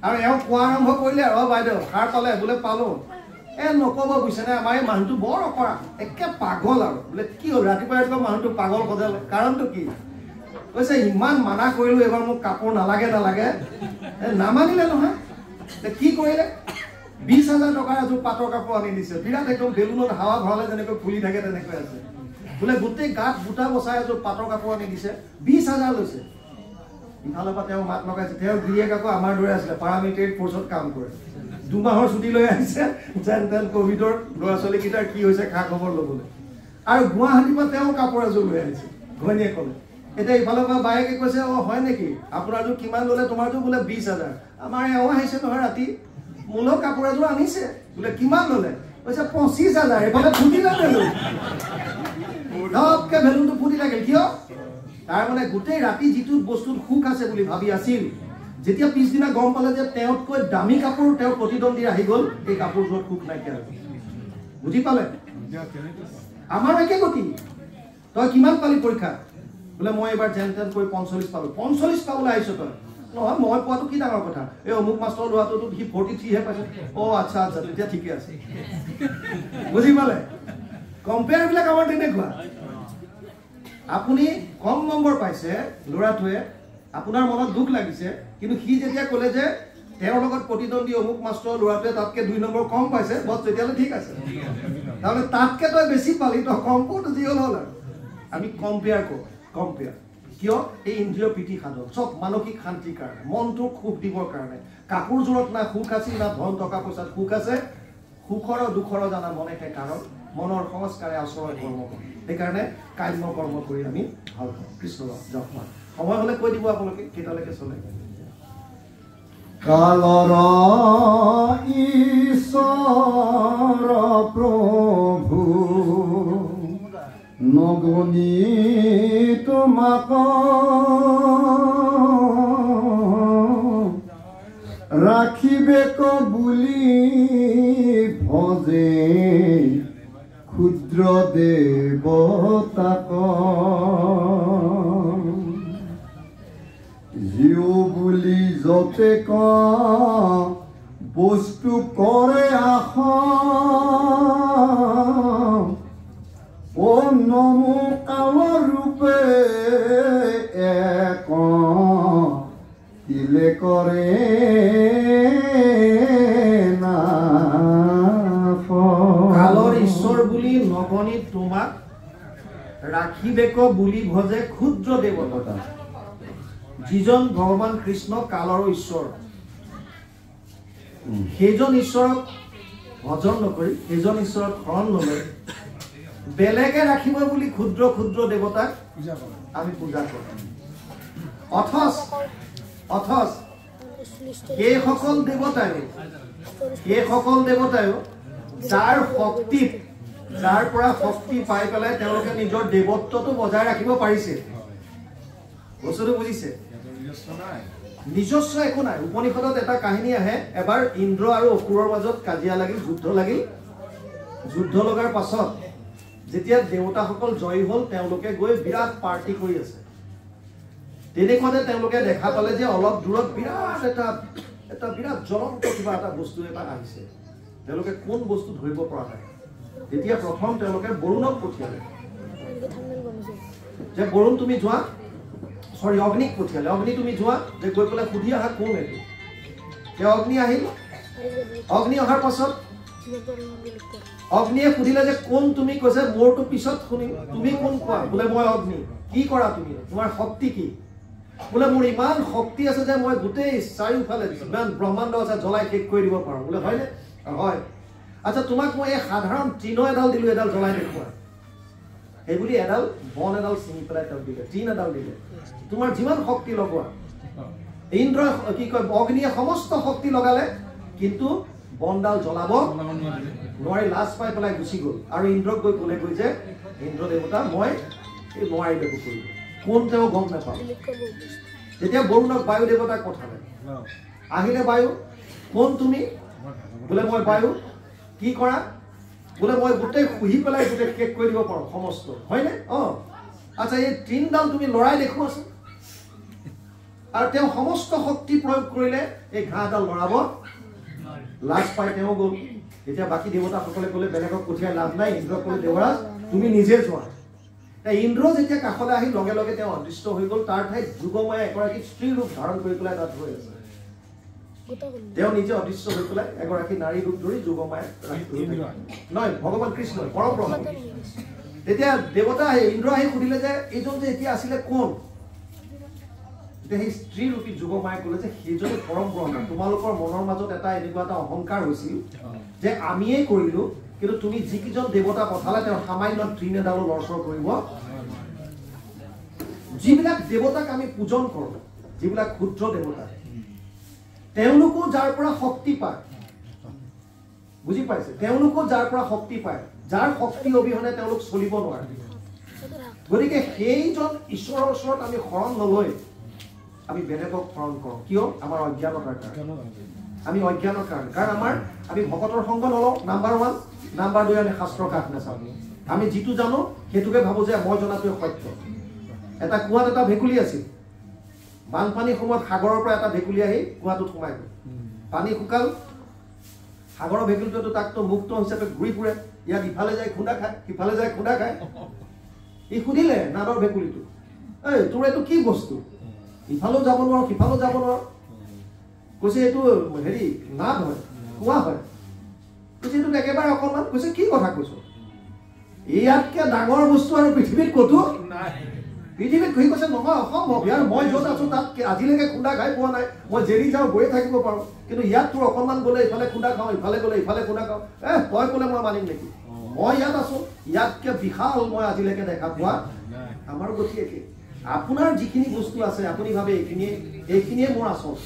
আৰু এওঁ কোৱা আৰম্ভ কৰিলে আৰু বাইদেউ সাৰ পালে বোলে পালো নক'ব বুজিছেনে আমাৰ এই মানুহটো বৰ অকৰা একে পাগল আৰু বোলে কি হ'ল ৰাতিপুৱা মানুহটো পাগল সজালে কাৰণটো কি কৈছে ইমান মানা কৰিলো এবাৰ মোক কাপোৰ নালাগে নামানিলে নহয় কি কৰিলে 20,000 টকাৰ এযোৰ পাটৰ কাপোৰ আনি দিছে বিৰাট একদম বেলুনত হাৱা ভৰালে যেনেকৈ ফুলি থাকে তেনেকৈ আছে বোলে গোটেই গাত বুটা বচাই এযোৰ পাটৰ কাপোৰ আনি দিছে 20,000 লৈছে ইফালৰ পৰা তেওঁ মাত লগাইছে তেওঁ গিৰিয়েক আকৌ আমাৰ দৰে আছিলে পাৰামিলিটাৰী ফ'ৰ্চত কাম কৰে 2 মাহৰ ছুটি লৈ আহিছে যেন তেন কোভিডৰ ল'ৰা ছোৱালীকেইটাৰ কি হৈছে খা খবৰ ল'বলৈ আৰু গুৱাহাটীৰ পৰা তেওঁ কাপোৰ এযোৰ লৈ আহিছে ঘৈণীয়ে ক'লে এতিয়া ইফালৰ পৰা বায়েকে কৈছে হয় নেকি আপোনাৰযোৰ কিমান ল'লে তোমাৰযোৰ বোলে 20,000 আমাৰ এওঁ আহিছে নহয় ৰাতি মোলৈ কাপোৰ এযোৰ আনিছে বোলে কিমান ল'লে কৈছে 25,000 এইফালে ফুটিলে বেলুন ধপকে বেলুনটো ফুটি থাকিল কিয় তাৰ মানে গোটেই ৰাতি যিটো বস্তুত সুখ আছে বুলি ভাবি আছিল যেতিয়া পিছদিনা গম পালে যে তেওঁতকৈ দামী কাপোৰ তেওঁৰ প্ৰতিদ্বন্দ্বী আহি গ'ল এই কাপোৰযোৰত সুখ নাইকিয়া হ'ল বুজি পালে আমাৰ একে গতি তই কিমান পালি পৰীক্ষা বোলে মই এবাৰ যেন তেন কৰি 45 পালো 45 পাবলৈ আহিছ তই নহয় মই পোৱাটো কি ডাঙৰ কথা এই অমুক মাষ্টৰ লোৱাটোতো সি 43 হে পাইছে আচ্ছা তেতিয়া ঠিকে আছে বুজি পালে কম্পেয়াৰবিলাক আমাৰ তেনেকুৱা আপুনি কম নম্বৰ পাইছে ল'ৰাটোৱে আপোনাৰ মনত দুখ লাগিছে কিন্তু সি যেতিয়া ক'লে যে তেওঁৰ লগত প্ৰতিদ্বন্দ্বী অমুক মাষ্টৰ ল'ৰাটোৱে তাতকৈ 2 নম্বৰ কম পাইছে বস তেতিয়াহ'লে ঠিক আছে তাৰমানে তাতকৈ তই বেছি পালি তই কম পোৱাটো যি হ'ল আৰু আমি কম্পেয়াৰ কৰোঁ কম্পেয়াৰ কিয় এই ইন্দ্ৰিয় প্ৰীতি সাধন চব মানসিক শান্তিৰ কাৰণে মনটোক সুখ দিবৰ কাৰণে কাপোৰযোৰত না সুখ আছিল না ধন টকা পইচাত সুখ আছে সুখৰ দুখৰ জানা মনেকে কাৰণ মনৰ সংস্কাৰে আচৰণ কৰ্ম কৰে সেইকাৰণে কাম্য কৰ্ম কৰি আমি ভাল পাওঁ কৃষ্ণ যাওক সময় হ'লে কৈ দিব আপোনালোকে কেইটালৈকে চলে কালৰ ঈশ্বৰ প্ৰভু নগনি তোমাক ৰাখিবেক বুলি ভজে ক্ষুদ্ৰ দেৱতাক জিও বুলি যতে বস্তু কৰে আশা নমো কাল ৰূপে এক তিলে কৰে না কালৰ ঈশ্বৰ বুলি নগণিত তোমাক ৰাখিবেক বুলি ভজে ক্ষুদ্ৰ দেৱতা যিজন ভগৱান কৃষ্ণ কালৰ ঈশ্বৰ সেইজন ঈশ্বৰক ভজন নকৰি সেইজন ঈশ্বৰক শৰণ ল'লে বেলেগে ৰাখিব বুলি ক্ষুদ্ৰ ক্ষুদ্ৰ দেৱতাক আমি পূজা কৰোঁ অথচ এইসকল দেৱতায়ো যাৰ শক্তিত যাৰ পৰা শক্তি পাই পেলাই তেওঁলোকে নিজৰ দেৱত্বটো বজাই ৰাখিব পাৰিছে বস্তুটো বুজিছে নিজস্ব একো নাই উপনিষদত এটা কাহিনী আহে এবাৰ ইন্দ্ৰ আৰু অসুৰৰ মাজত কাজিয়া লাগিল যুদ্ধ লগাৰ পাছত যেতিয়া দেৱতাসকল জয়ী হ'ল তেওঁলোকে গৈ বিৰাট পাৰ্টি কৰি আছে তেনেকুৱাতে তেওঁলোকে দেখা পালে যে অলপ দূৰত বিৰাট এটা বিৰাট জ্বলন্ত কিবা এটা বস্তু এটা আহিছে তেওঁলোকে কোন বস্তু ধৰিব পৰা নাই তেতিয়া প্ৰথম তেওঁলোকে বৰুণক পঠিয়ালে যে বৰুণ তুমি যোৱা সৰি অগ্নিক পঠিয়ালে অগ্নি তুমি যোৱা যে গৈ পেলাই সুধি আহা কোন এইটো তেওঁ অগ্নি আহিল অগ্নি অহাৰ পাছত অগ্নিয়ে সুধিলে যে কোন তুমি কৈছে মোৰটো পিছত শুনিম তুমি কোন কোৱা বোলে মই অগ্নি কি কৰা তুমি তোমাৰ শক্তি কি বোলে মোৰ ইমান শক্তি আছে যে মই গোটেই চাৰিওফালে ইমান ব্ৰহ্মাণ্ড আছে জ্বলাই শেষ কৰি দিব পাৰোঁ বোলে হয়নে হয় আচ্ছা তোমাক মই এই সাধাৰণ তৃণ এডাল দিলোঁ এডাল জ্বলাই দেখুওৱা সেইবুলি এডাল বন এডাল ছিঙি পেলাই তেওঁক দিলে তৃণ এডাল দিলে তোমাৰ যিমান শক্তি লগোৱা ইন্দ্ৰ কি কয় অগ্নিয়ে সমস্ত শক্তি লগালে কিন্তু বনডাল জ্বলাব নোৱাৰি লাজ পাই পেলাই গুচি গ'ল আৰু ইন্দ্ৰক গৈ ক'লে গৈ যে ইন্দ্ৰ দেৱতা মই এই নোৱাৰিলে একো কৰিব কোন তেওঁ গম নাপাওঁ তেতিয়া বৰুণক বায়ু দেৱতাক পঠালে আহিলে বায়ু কোন তুমি বোলে মই বায়ু কি কৰা বোলে মই গোটেই শুহি পেলাই গোটেই শেষ কৰি দিব পাৰোঁ সমস্ত হয়নে আচ্ছা এই তৃণডাল তুমি লৰাই দেখুৱাচোন আৰু তেওঁ সমস্ত শক্তি প্ৰয়োগ কৰিলে এই ঘাঁহডাল লৰাব লাজ পাই তেওঁ গ'ল এতিয়া বাকী দেৱতাসকলে ক'লে বেলেগক পঠিয়াই লাভ নাই ইন্দ্ৰক ক'লে দেৱৰাজ তুমি নিজে যোৱা ইন্দ্ৰ যেতিয়া কাষলৈ আহি লগে লগে তেওঁ অদৃষ্ট হৈ গ'ল তাৰ ঠাইত যোগমায়া এগৰাকী স্ত্ৰী ৰূপ ধাৰণ কৰি পেলাই তাত হৈ আছে তেওঁ নিজে অদৃশ্য হৈ পেলাই এগৰাকী নাৰী ৰূপ ধৰি যোগমায়া নহয় ভগৱান কৃষ্ণ পৰব্ৰহ্ম তেতিয়া দেৱতা ইন্দ্ৰ আহি সুধিলে যে এইজন যে এতিয়া আছিলে কোন এতিয়া সেই স্ত্ৰী ৰূপী যোগমায়ে ক'লে যে সেইজনে পৰম ব্ৰহ্ম তোমালোকৰ মনৰ মাজত এটা এনেকুৱা এটা অহংকাৰ হৈছিল যে আমিয়ে কৰিলো কিন্তু তুমি যিকেইজন দেৱতা পঠালে তেওঁ সামান্য তৃণ এডালো লৰচৰ কৰিব যিবিলাক দেৱতাক আমি পূজন কৰোঁ যিবিলাক ক্ষুদ্ৰ দেৱতা তেওঁলোকো যাৰ পৰা শক্তি পায় বুজি পাইছে তেওঁলোকো যাৰ পৰা শক্তি পায় যাৰ শক্তি অবিহনে তেওঁলোক চলিব নোৱাৰে গতিকে সেইজন ঈশ্বৰৰ ওচৰত আমি শৰণ নলৈ আমি বেলেগক শৰণ কৰোঁ কিয় আমাৰ অজ্ঞানতাৰ কাৰণে আমি অজ্ঞানৰ কাৰণে কাৰণ আমি ভকতৰ সংগ নলওঁ নাম্বাৰ 1 নাম্বাৰ 2 আমি শাস্ত্ৰৰ কাষ নাচাওঁ আমি যিটো জানো সেইটোকে ভাবোঁ যে মই জনাটোৱে সত্য এটা কুঁৱাত এটা ভেকুলী আছিল বানপানীৰ সময়ত সাগৰৰ পৰা এটা ভেকুলী আহি কুঁৱাটোত সোমাই গ'ল পানী শুকাল সাগৰৰ ভেকুলীটোৱেতো তাকতো মুক্ত হিচাপে ঘূৰি ফুৰে ইয়াক ইফালে যায় খুন্দা খায় সিফালে যায় খুন্দা খায় ই সুধিলে নাদৰ ভেকুলীটো এই তোৰ এইটো কি বস্তু ইফালেও যাব নোৱাৰো সিফালেও যাব নোৱাৰো কৈছে এইটো হেৰি নাদ হয় কুঁৱা হয় কৈছে এইটো একেবাৰে অকণমান কৈছে কি কথা কৈছো ইয়াতকে ডাঙৰ বস্তু আৰু পৃথিৱীত ক'তো পৃথিৱীত ঘূৰি কৈছে নহয় অসম্ভৱ ইয়াৰ মই য'ত আছো তাত আজিলৈকে খুন্দা খাই পোৱা নাই মই জেৰি যাওঁ গৈয়ে থাকিব পাৰোঁ কিন্তু ইয়াত তোৰ অকণমান গ'লে ইফালে খুন্দা খাওঁ ইফালে গ'লে ইফালে খুন্দা খাওঁ তই ক'লে মই মানিম নেকি মই ইয়াত আছো ইয়াতকে বিশাল মই আজিলৈকে দেখা পোৱা আমাৰ গতি একে আপোনাৰ যিখিনি বস্তু আছে আপুনি ভাবে এইখিনিয়ে মোৰ আচল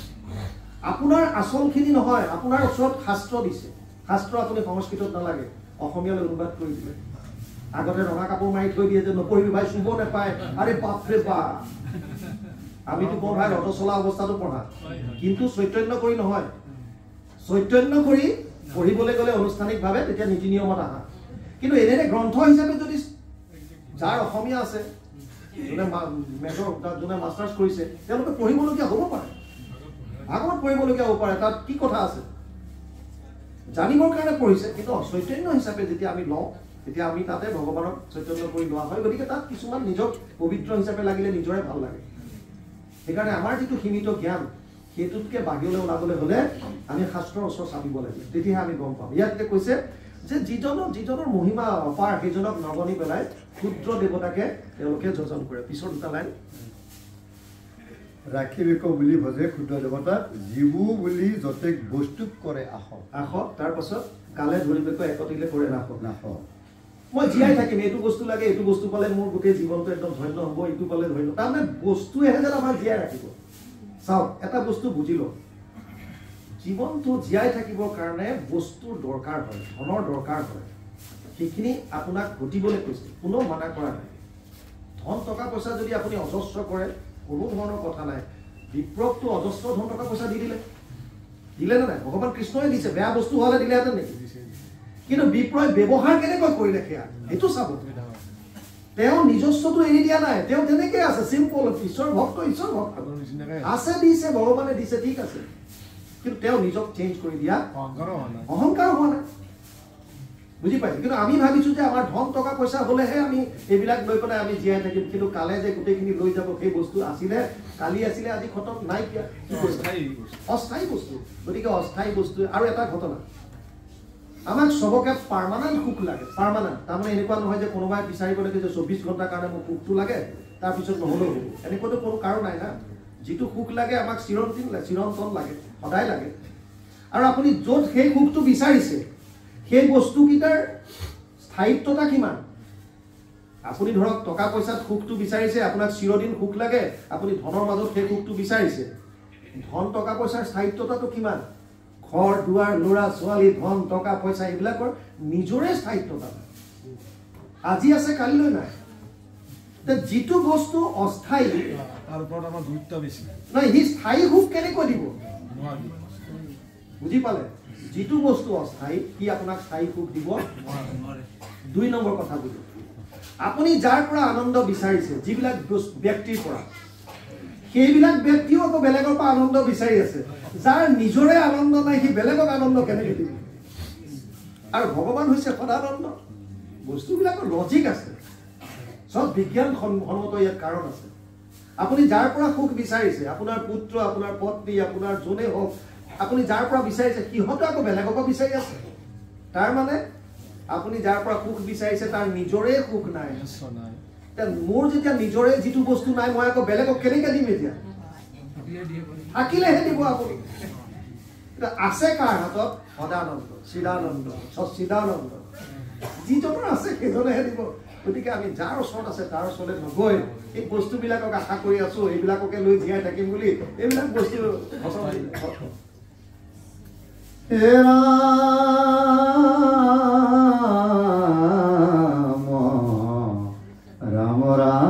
আপোনাৰ আচলখিনি নহয় আপোনাৰ ওচৰত শাস্ত্ৰ দিছে শাস্ত্ৰ আপুনি সংস্কৃতত নালাগে অসমীয়ালৈ অনুবাদ কৰি দিলে আগতে ৰঙা কাপোৰ মাৰি থৈ দিয়ে যে নপঢ়িবি ভাই চুব নাপায় আৰে বাপৰে বাপ আমিতো কওঁ ভাই ৰথ চলা অৱস্থাটো পঢ়া কিন্তু চৈতন্য কৰি নহয় চৈতন্য কৰি পঢ়িবলৈ গ'লে আনুষ্ঠানিকভাৱে তেতিয়া নীতি নিয়মত আহা কিন্তু এনে গ্ৰন্থ হিচাপে যদি যাৰ অসমীয়া আছে যোনে মাষ্টাৰ্ছ কৰিছে তেওঁলোকে পঢ়িবলগীয়া হ'ব পাৰে ভাগৱত পঢ়িবলগীয়া হ'ব পাৰে তাত কি কথা আছে জানিবৰ কাৰণে পঢ়িছে কিন্তু চৈতন্য হিচাপে যেতিয়া আমি লওঁ তেতিয়া আমি তাতে ভগৱানক চৈতন্য কৰি লোৱা হয় গতিকে তাত কিছুমান নিজক পবিত্ৰ হিচাপে লাগিলে নিজৰে ভাল লাগে সেইকাৰণে আমাৰ যিটো সীমিত জ্ঞান সেইটোতকৈ বাহিৰলৈ ওলাবলৈ হ'লে আমি শাস্ত্ৰৰ ওচৰত চাবিব লাগিব তেতিয়াহে আমি গম পাম ইয়াতে কৈছে যে যিজনৰ মহিমা অপাৰ সেইজনক নগনি পেলাই ক্ষুদ্ৰ দেৱতাকে তেওঁলোকে যোজন কৰে পিছৰ দুটা লাইন ৰাখিবিক বুলি ভজে ক্ষুদ্ৰ দেৱতাক জীবু বুলি যতেক বস্তুক কৰে আস তাৰ পাছত কালে ধৰিবেক একতিলে কৰে নাশ মই জীয়াই থাকিম এইটো বস্তু লাগে এইটো বস্তু পালে মোৰ গোটেই জীৱনটো একদম ধন্য হ'ব এইটো পালে ধন্য তাৰমানে বস্তুৱেহে যেন আমাক জীয়াই ৰাখিব চাওক এটা বস্তু বুজি লওক জীৱনটো জীয়াই থাকিবৰ কাৰণে বস্তুৰ দৰকাৰ হয় ধনৰ দৰকাৰ হয় সেইখিনি আপোনাক ঘটিবলৈ কৈছে কোনো মানা কৰা নাই ধন টকা পইচা যদি আপুনি অজস্ৰ কৰে কোনো ধৰণৰ কথা নাই বিপ্ৰকটো অজস্ৰ ধন টকা পইচা দিলে নে নাই ভগৱান কৃষ্ণই দিছে বেয়া বস্তু হ'লে দিলেহেঁতেন নেকি কিন্তু বিপ্লৱ ব্যৱহাৰ কেনেকৈ কৰিলে সেয়া সেইটো চাব তেওঁ নিজস্বটো এৰি দিয়া নাই তেওঁ তেনেকৈ আছে চিম্পল ঈশ্বৰ ভক্ত আছে দিছে ভগৱানে দিছে ঠিক আছে কিন্তু তেওঁ নিজক চেঞ্জ কৰি দিয়া অহংকাৰ হোৱা নাই বুজি পাইছে কিন্তু আমি ভাবিছোঁ যে আমাৰ ধন টকা পইচা হ'লেহে আমি এইবিলাক লৈ পেলাই আমি জীয়াই থাকিম কিন্তু কালে যে গোটেইখিনি লৈ যাব সেই বস্তু আছিলে কালি আছিলে আজি খতম নাইকিয়া অস্থায়ী বস্তু গতিকে অস্থায়ী বস্তু আৰু এটা ঘটনা আমাক সবকে পাৰ্মানেণ্ট সুখ লাগে পাৰ্মানেণ্ট তাৰমানে এনেকুৱা নহয় যে কোনোবাই বিচাৰিব লাগে যে 24 ঘণ্টাৰ কাৰণে মোক সুখটো লাগে তাৰপিছত নহ'লেও হ'ব এনেকুৱাতো কোনো কাৰণ নাই না যিটো সুখ লাগে আমাক চিৰন্তন লাগে সদায় লাগে আৰু আপুনি য'ত সেই সুখটো বিচাৰিছে সেই বস্তুকেইটাৰ স্থায়িত্বতা কিমান আপুনি ধৰক টকা পইচাত সুখটো বিচাৰিছে আপোনাক চিৰদিন সুখ লাগে আপুনি ধনৰ মাজত সেই সুখটো বিচাৰিছে ধন টকা পইচাৰ স্থায়িত্বতাটো কিমান ঘৰ দুৱাৰ ল'ৰা ছোৱালী ধন টকা পইচা এইবিলাকৰ নিজৰে স্থায়িত্বতা আজি আছে কালিলৈ নাই যিটো বস্তু অস্থায়ী তাৰ ওপৰত আমাৰ গুৰুত্ব বেছি নাই সি স্থায়ী সুখ কেনেকৈ দিব বুজি পালে যিটো বস্তু অস্থায়ী সি আপোনাক স্থায়ী সুখ দিব 2 নম্বৰ কথা বুজি আপুনি যাৰ পৰা আনন্দ বিচাৰিছে যিবিলাক ব্যক্তিৰ পৰা সেইবিলাক ব্যক্তিও আকৌ বেলেগৰ পৰা আনন্দ বিচাৰি আছে যাৰ নিজৰে আনন্দ নাই সি বেলেগক আনন্দ কেনেকৈ দিব আৰু ভগৱান হৈছে সদানন্দ বস্তুবিলাকৰ লজিক আছে সব বিজ্ঞান সন্মত ইয়াত কাৰণ আছে আপুনি যাৰ পৰা সুখ বিচাৰিছে আপোনাৰ পুত্ৰ আপোনাৰ পত্নী আপোনাৰ যোনে হওক আপুনি যাৰ পৰা বিচাৰিছে সিহঁতে আকৌ বেলেগকো বিচাৰি আছে তাৰ মানে আপুনি যাৰ পৰা সুখ বিচাৰিছে তাৰ নিজৰে সুখ নাই মোৰ যেতিয়া নিজৰে যিটো বস্তু নাই মই আকৌ বেলেগক কেনেকৈ দিম এতিয়া থাকিলেহে দিব আপুনি আছে কাৰ হাতত সদানন্দ চিদানন্দ সচিদানন্দ যিজনৰ আছে সেইজনেহে দিব গতিকে আমি যাৰ ওচৰত আছে তাৰ ওচৰলৈ নগৈ এই বস্তুবিলাকক আশা কৰি আছো এইবিলাককে লৈ জীয়াই থাকিম বুলি এইবিলাক বস্তু ৰাম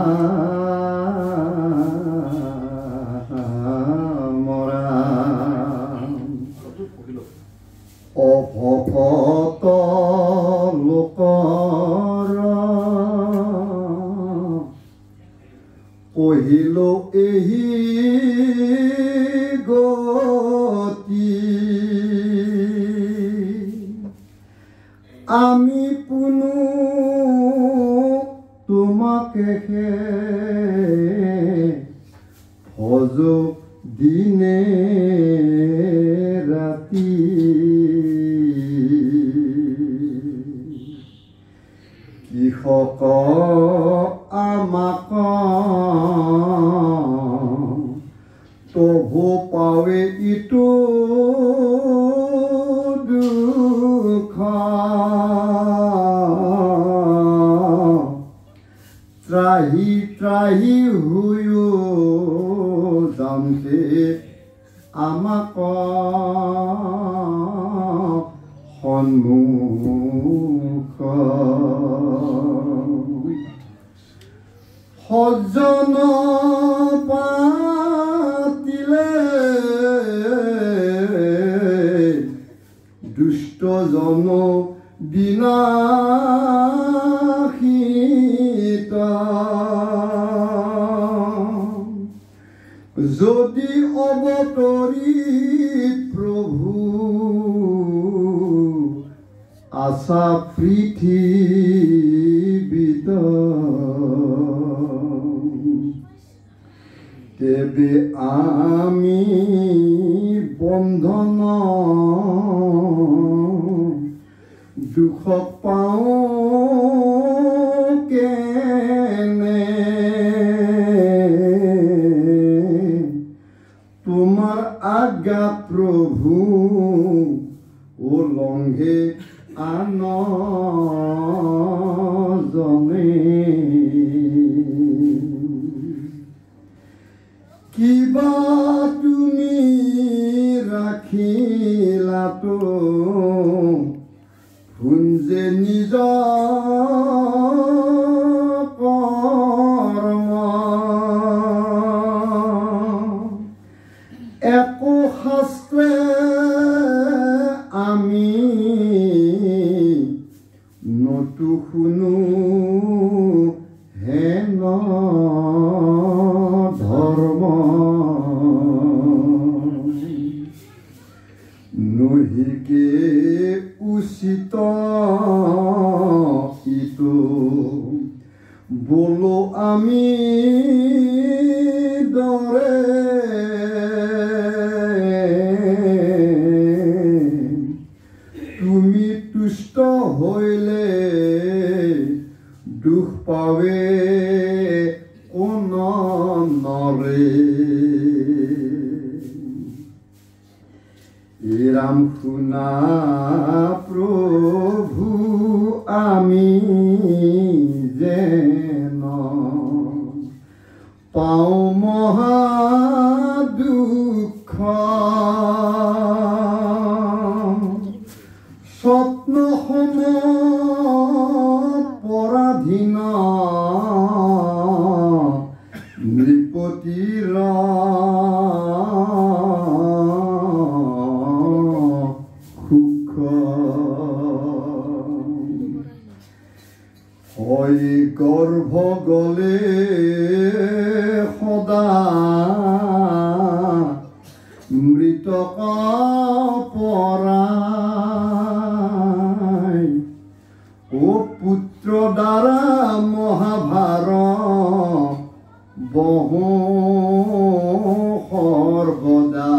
অভকত লোকৰ কহিল এহি গতি আমি পুনু তোমাকে ভজ দিনে ৰাতি কৃষক আমাক তবু পাৱে ইটো দুখ ত্ৰাহি ত্ৰাহি হৈও যামতে আমাক সন্মুখ সজ্জন পাতিলে দুষ্টজন বিনাশিত যদি অৱতৰি প্ৰভু আশা পৃথিৱীত তেবে আমি বন্ধন দুখ পাওঁ কেনে তোমাৰ আজ্ঞা প্ৰভু উলংঘে আন জনে কিবা তুমি ৰাখিলাতো ভুঞ্জে নিজ কৰ্ম একো শাস্ত্ৰে আমি নতু শুনো হেন ধৰ্ম নহিকে উচিত ইটো বলো আমি দৰে তুমি তুষ্ট হইলে দুখ পাবে কোন নৰে ৰাম শুনা প্ৰভু আমি যেন পাও মহা দুঃখ স্বপ্ন সম পৰাধীন নৃপতিৰ সুখ হয় গৰ্ভ গলে সদা মৃতক পৰাই ও পুত্ৰ দ্বাৰা মহাভাৰত বহু সৰ্বদা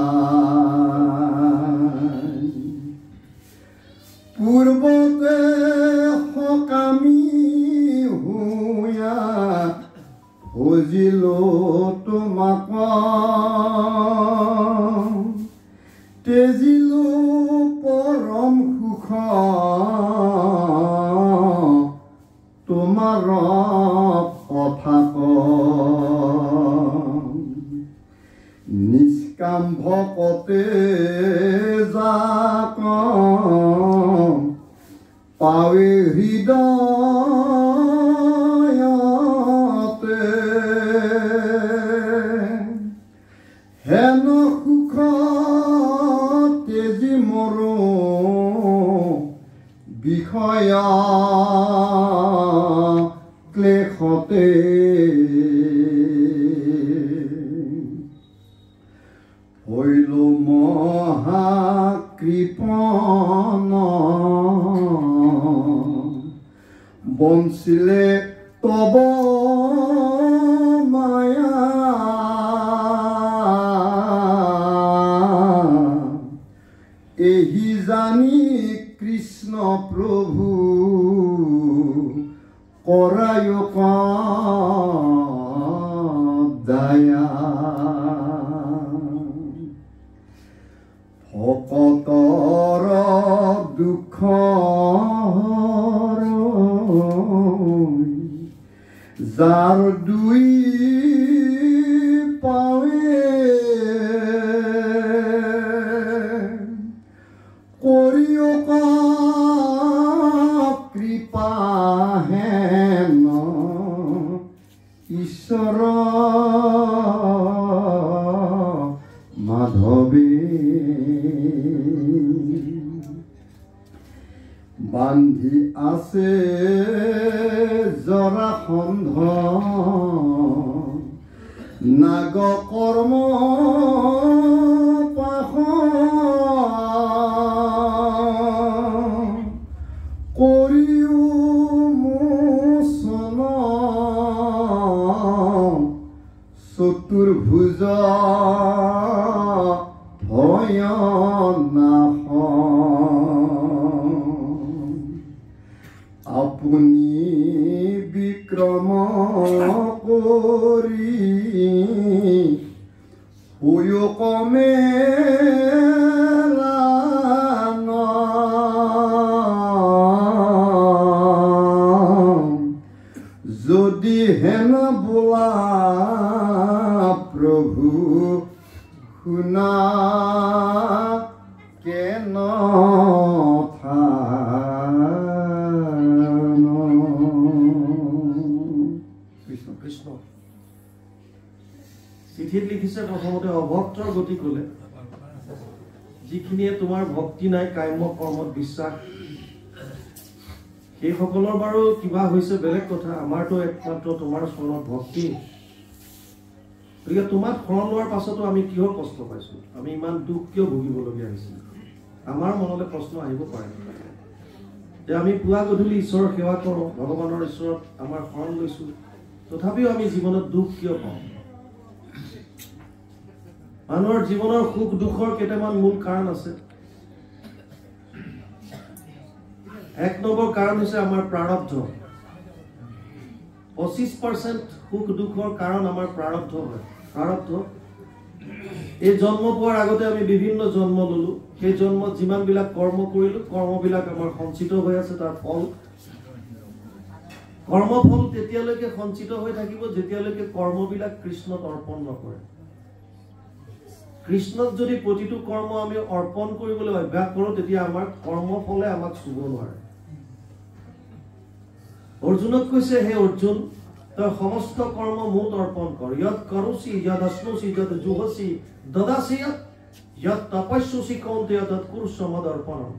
পূৰ্বতে সকামী হুয়া ভজিলো তোমাক তেজিলো পৰম সুখ তোমাৰ কথা নিষ্কাম ভকতে যাক পাৱে হৃদয়তে হেন সুখ তেজি মৰো বিষয় ক্লেশতে হইল মহাকৃপণ বঞ্চিলে তব মায়া এহি জানি কৃষ্ণ প্ৰভু কৰায় দয়া ভকতৰ দুখ যাৰ দুই পাৱে কৰিয় কৃপা হেন ঈশ্বৰ মাধৱী বান্ধি আছে জৰাসন্ধ নাগ কৰ্ম পাশ কৰিও মোচন চতুৰ্ভুজ ভয় নাশ আপুনি বিক্ৰম কৰি কমে যদি হেন বোলা প্ৰভু শুনা কেন কৃষ্ণ চিঠিত লিখিছে প্ৰথমতে অভক্তৰ গতি ক'লে যিখিনিয়ে তোমাৰ ভক্তি নাই কাম্য কৰ্মত বিশ্বাস সেইসকলৰ বাৰু কিবা হৈছে বেলেগ কথা, আমাৰতো একমাত্ৰ তোমাৰ চৰণত ভক্তি। গতিকে তোমাক শৰণ লোৱাৰ পাছতো আমি কিহৰ কষ্ট পাইছো, আমি ইমান দুখ কিয় ভুগিবলগীয়া হৈছিল? আমাৰ মনলৈ প্ৰশ্ন আহিব পাৰে যে আমি পুৱা গধূলি ঈশ্বৰৰ সেৱা কৰোঁ, ভগৱানৰ ঈশ্বৰত আমাৰ শৰণ লৈছো, তথাপিও আমি জীৱনত দুখ কিয় পাওঁ? মানুহৰ জীৱনৰ সুখ দুখৰ কেইটামান মূল কাৰণ আছে। এক নম্বৰ কাৰণ হৈছে আমাৰ প্ৰাৰব্ধ। 25% সুখ দুখৰ কাৰণ আমাৰ প্ৰাৰব্ধ হয়। প্ৰাৰব্ধ, এই জন্ম পোৱাৰ আগতে আমি বিভিন্ন জন্ম ললো, সেই জন্মত যিমানবিলাক কৰ্ম কৰিলো, কৰ্মবিলাক আমাৰ সঞ্চিত হৈ আছে, তাৰ ফল কৰ্মফল তেতিয়ালৈকে সঞ্চিত হৈ থাকিব যেতিয়ালৈকে কৰ্মবিলাক কৃষ্ণত অৰ্পণ নকৰে। কৃষ্ণক যদি প্ৰতিটো কৰ্ম আমি অৰ্পণ কৰিবলৈ অভ্যাস কৰোঁ, তেতিয়া আমাৰ কৰ্মফলে আমাক চুব নোৱাৰে। অৰ্জুনক কৈছে, হে অৰ্জুন, তই সমস্ত কৰ্ম মোত অৰ্পণ কৰ। যত কৰোচি, যত অশ্নুচি, যত জুহসি দদাসি, যত তপস্যসি কৌন্তেয় তৎ কুৰুষ্ব মদৰ্পণম।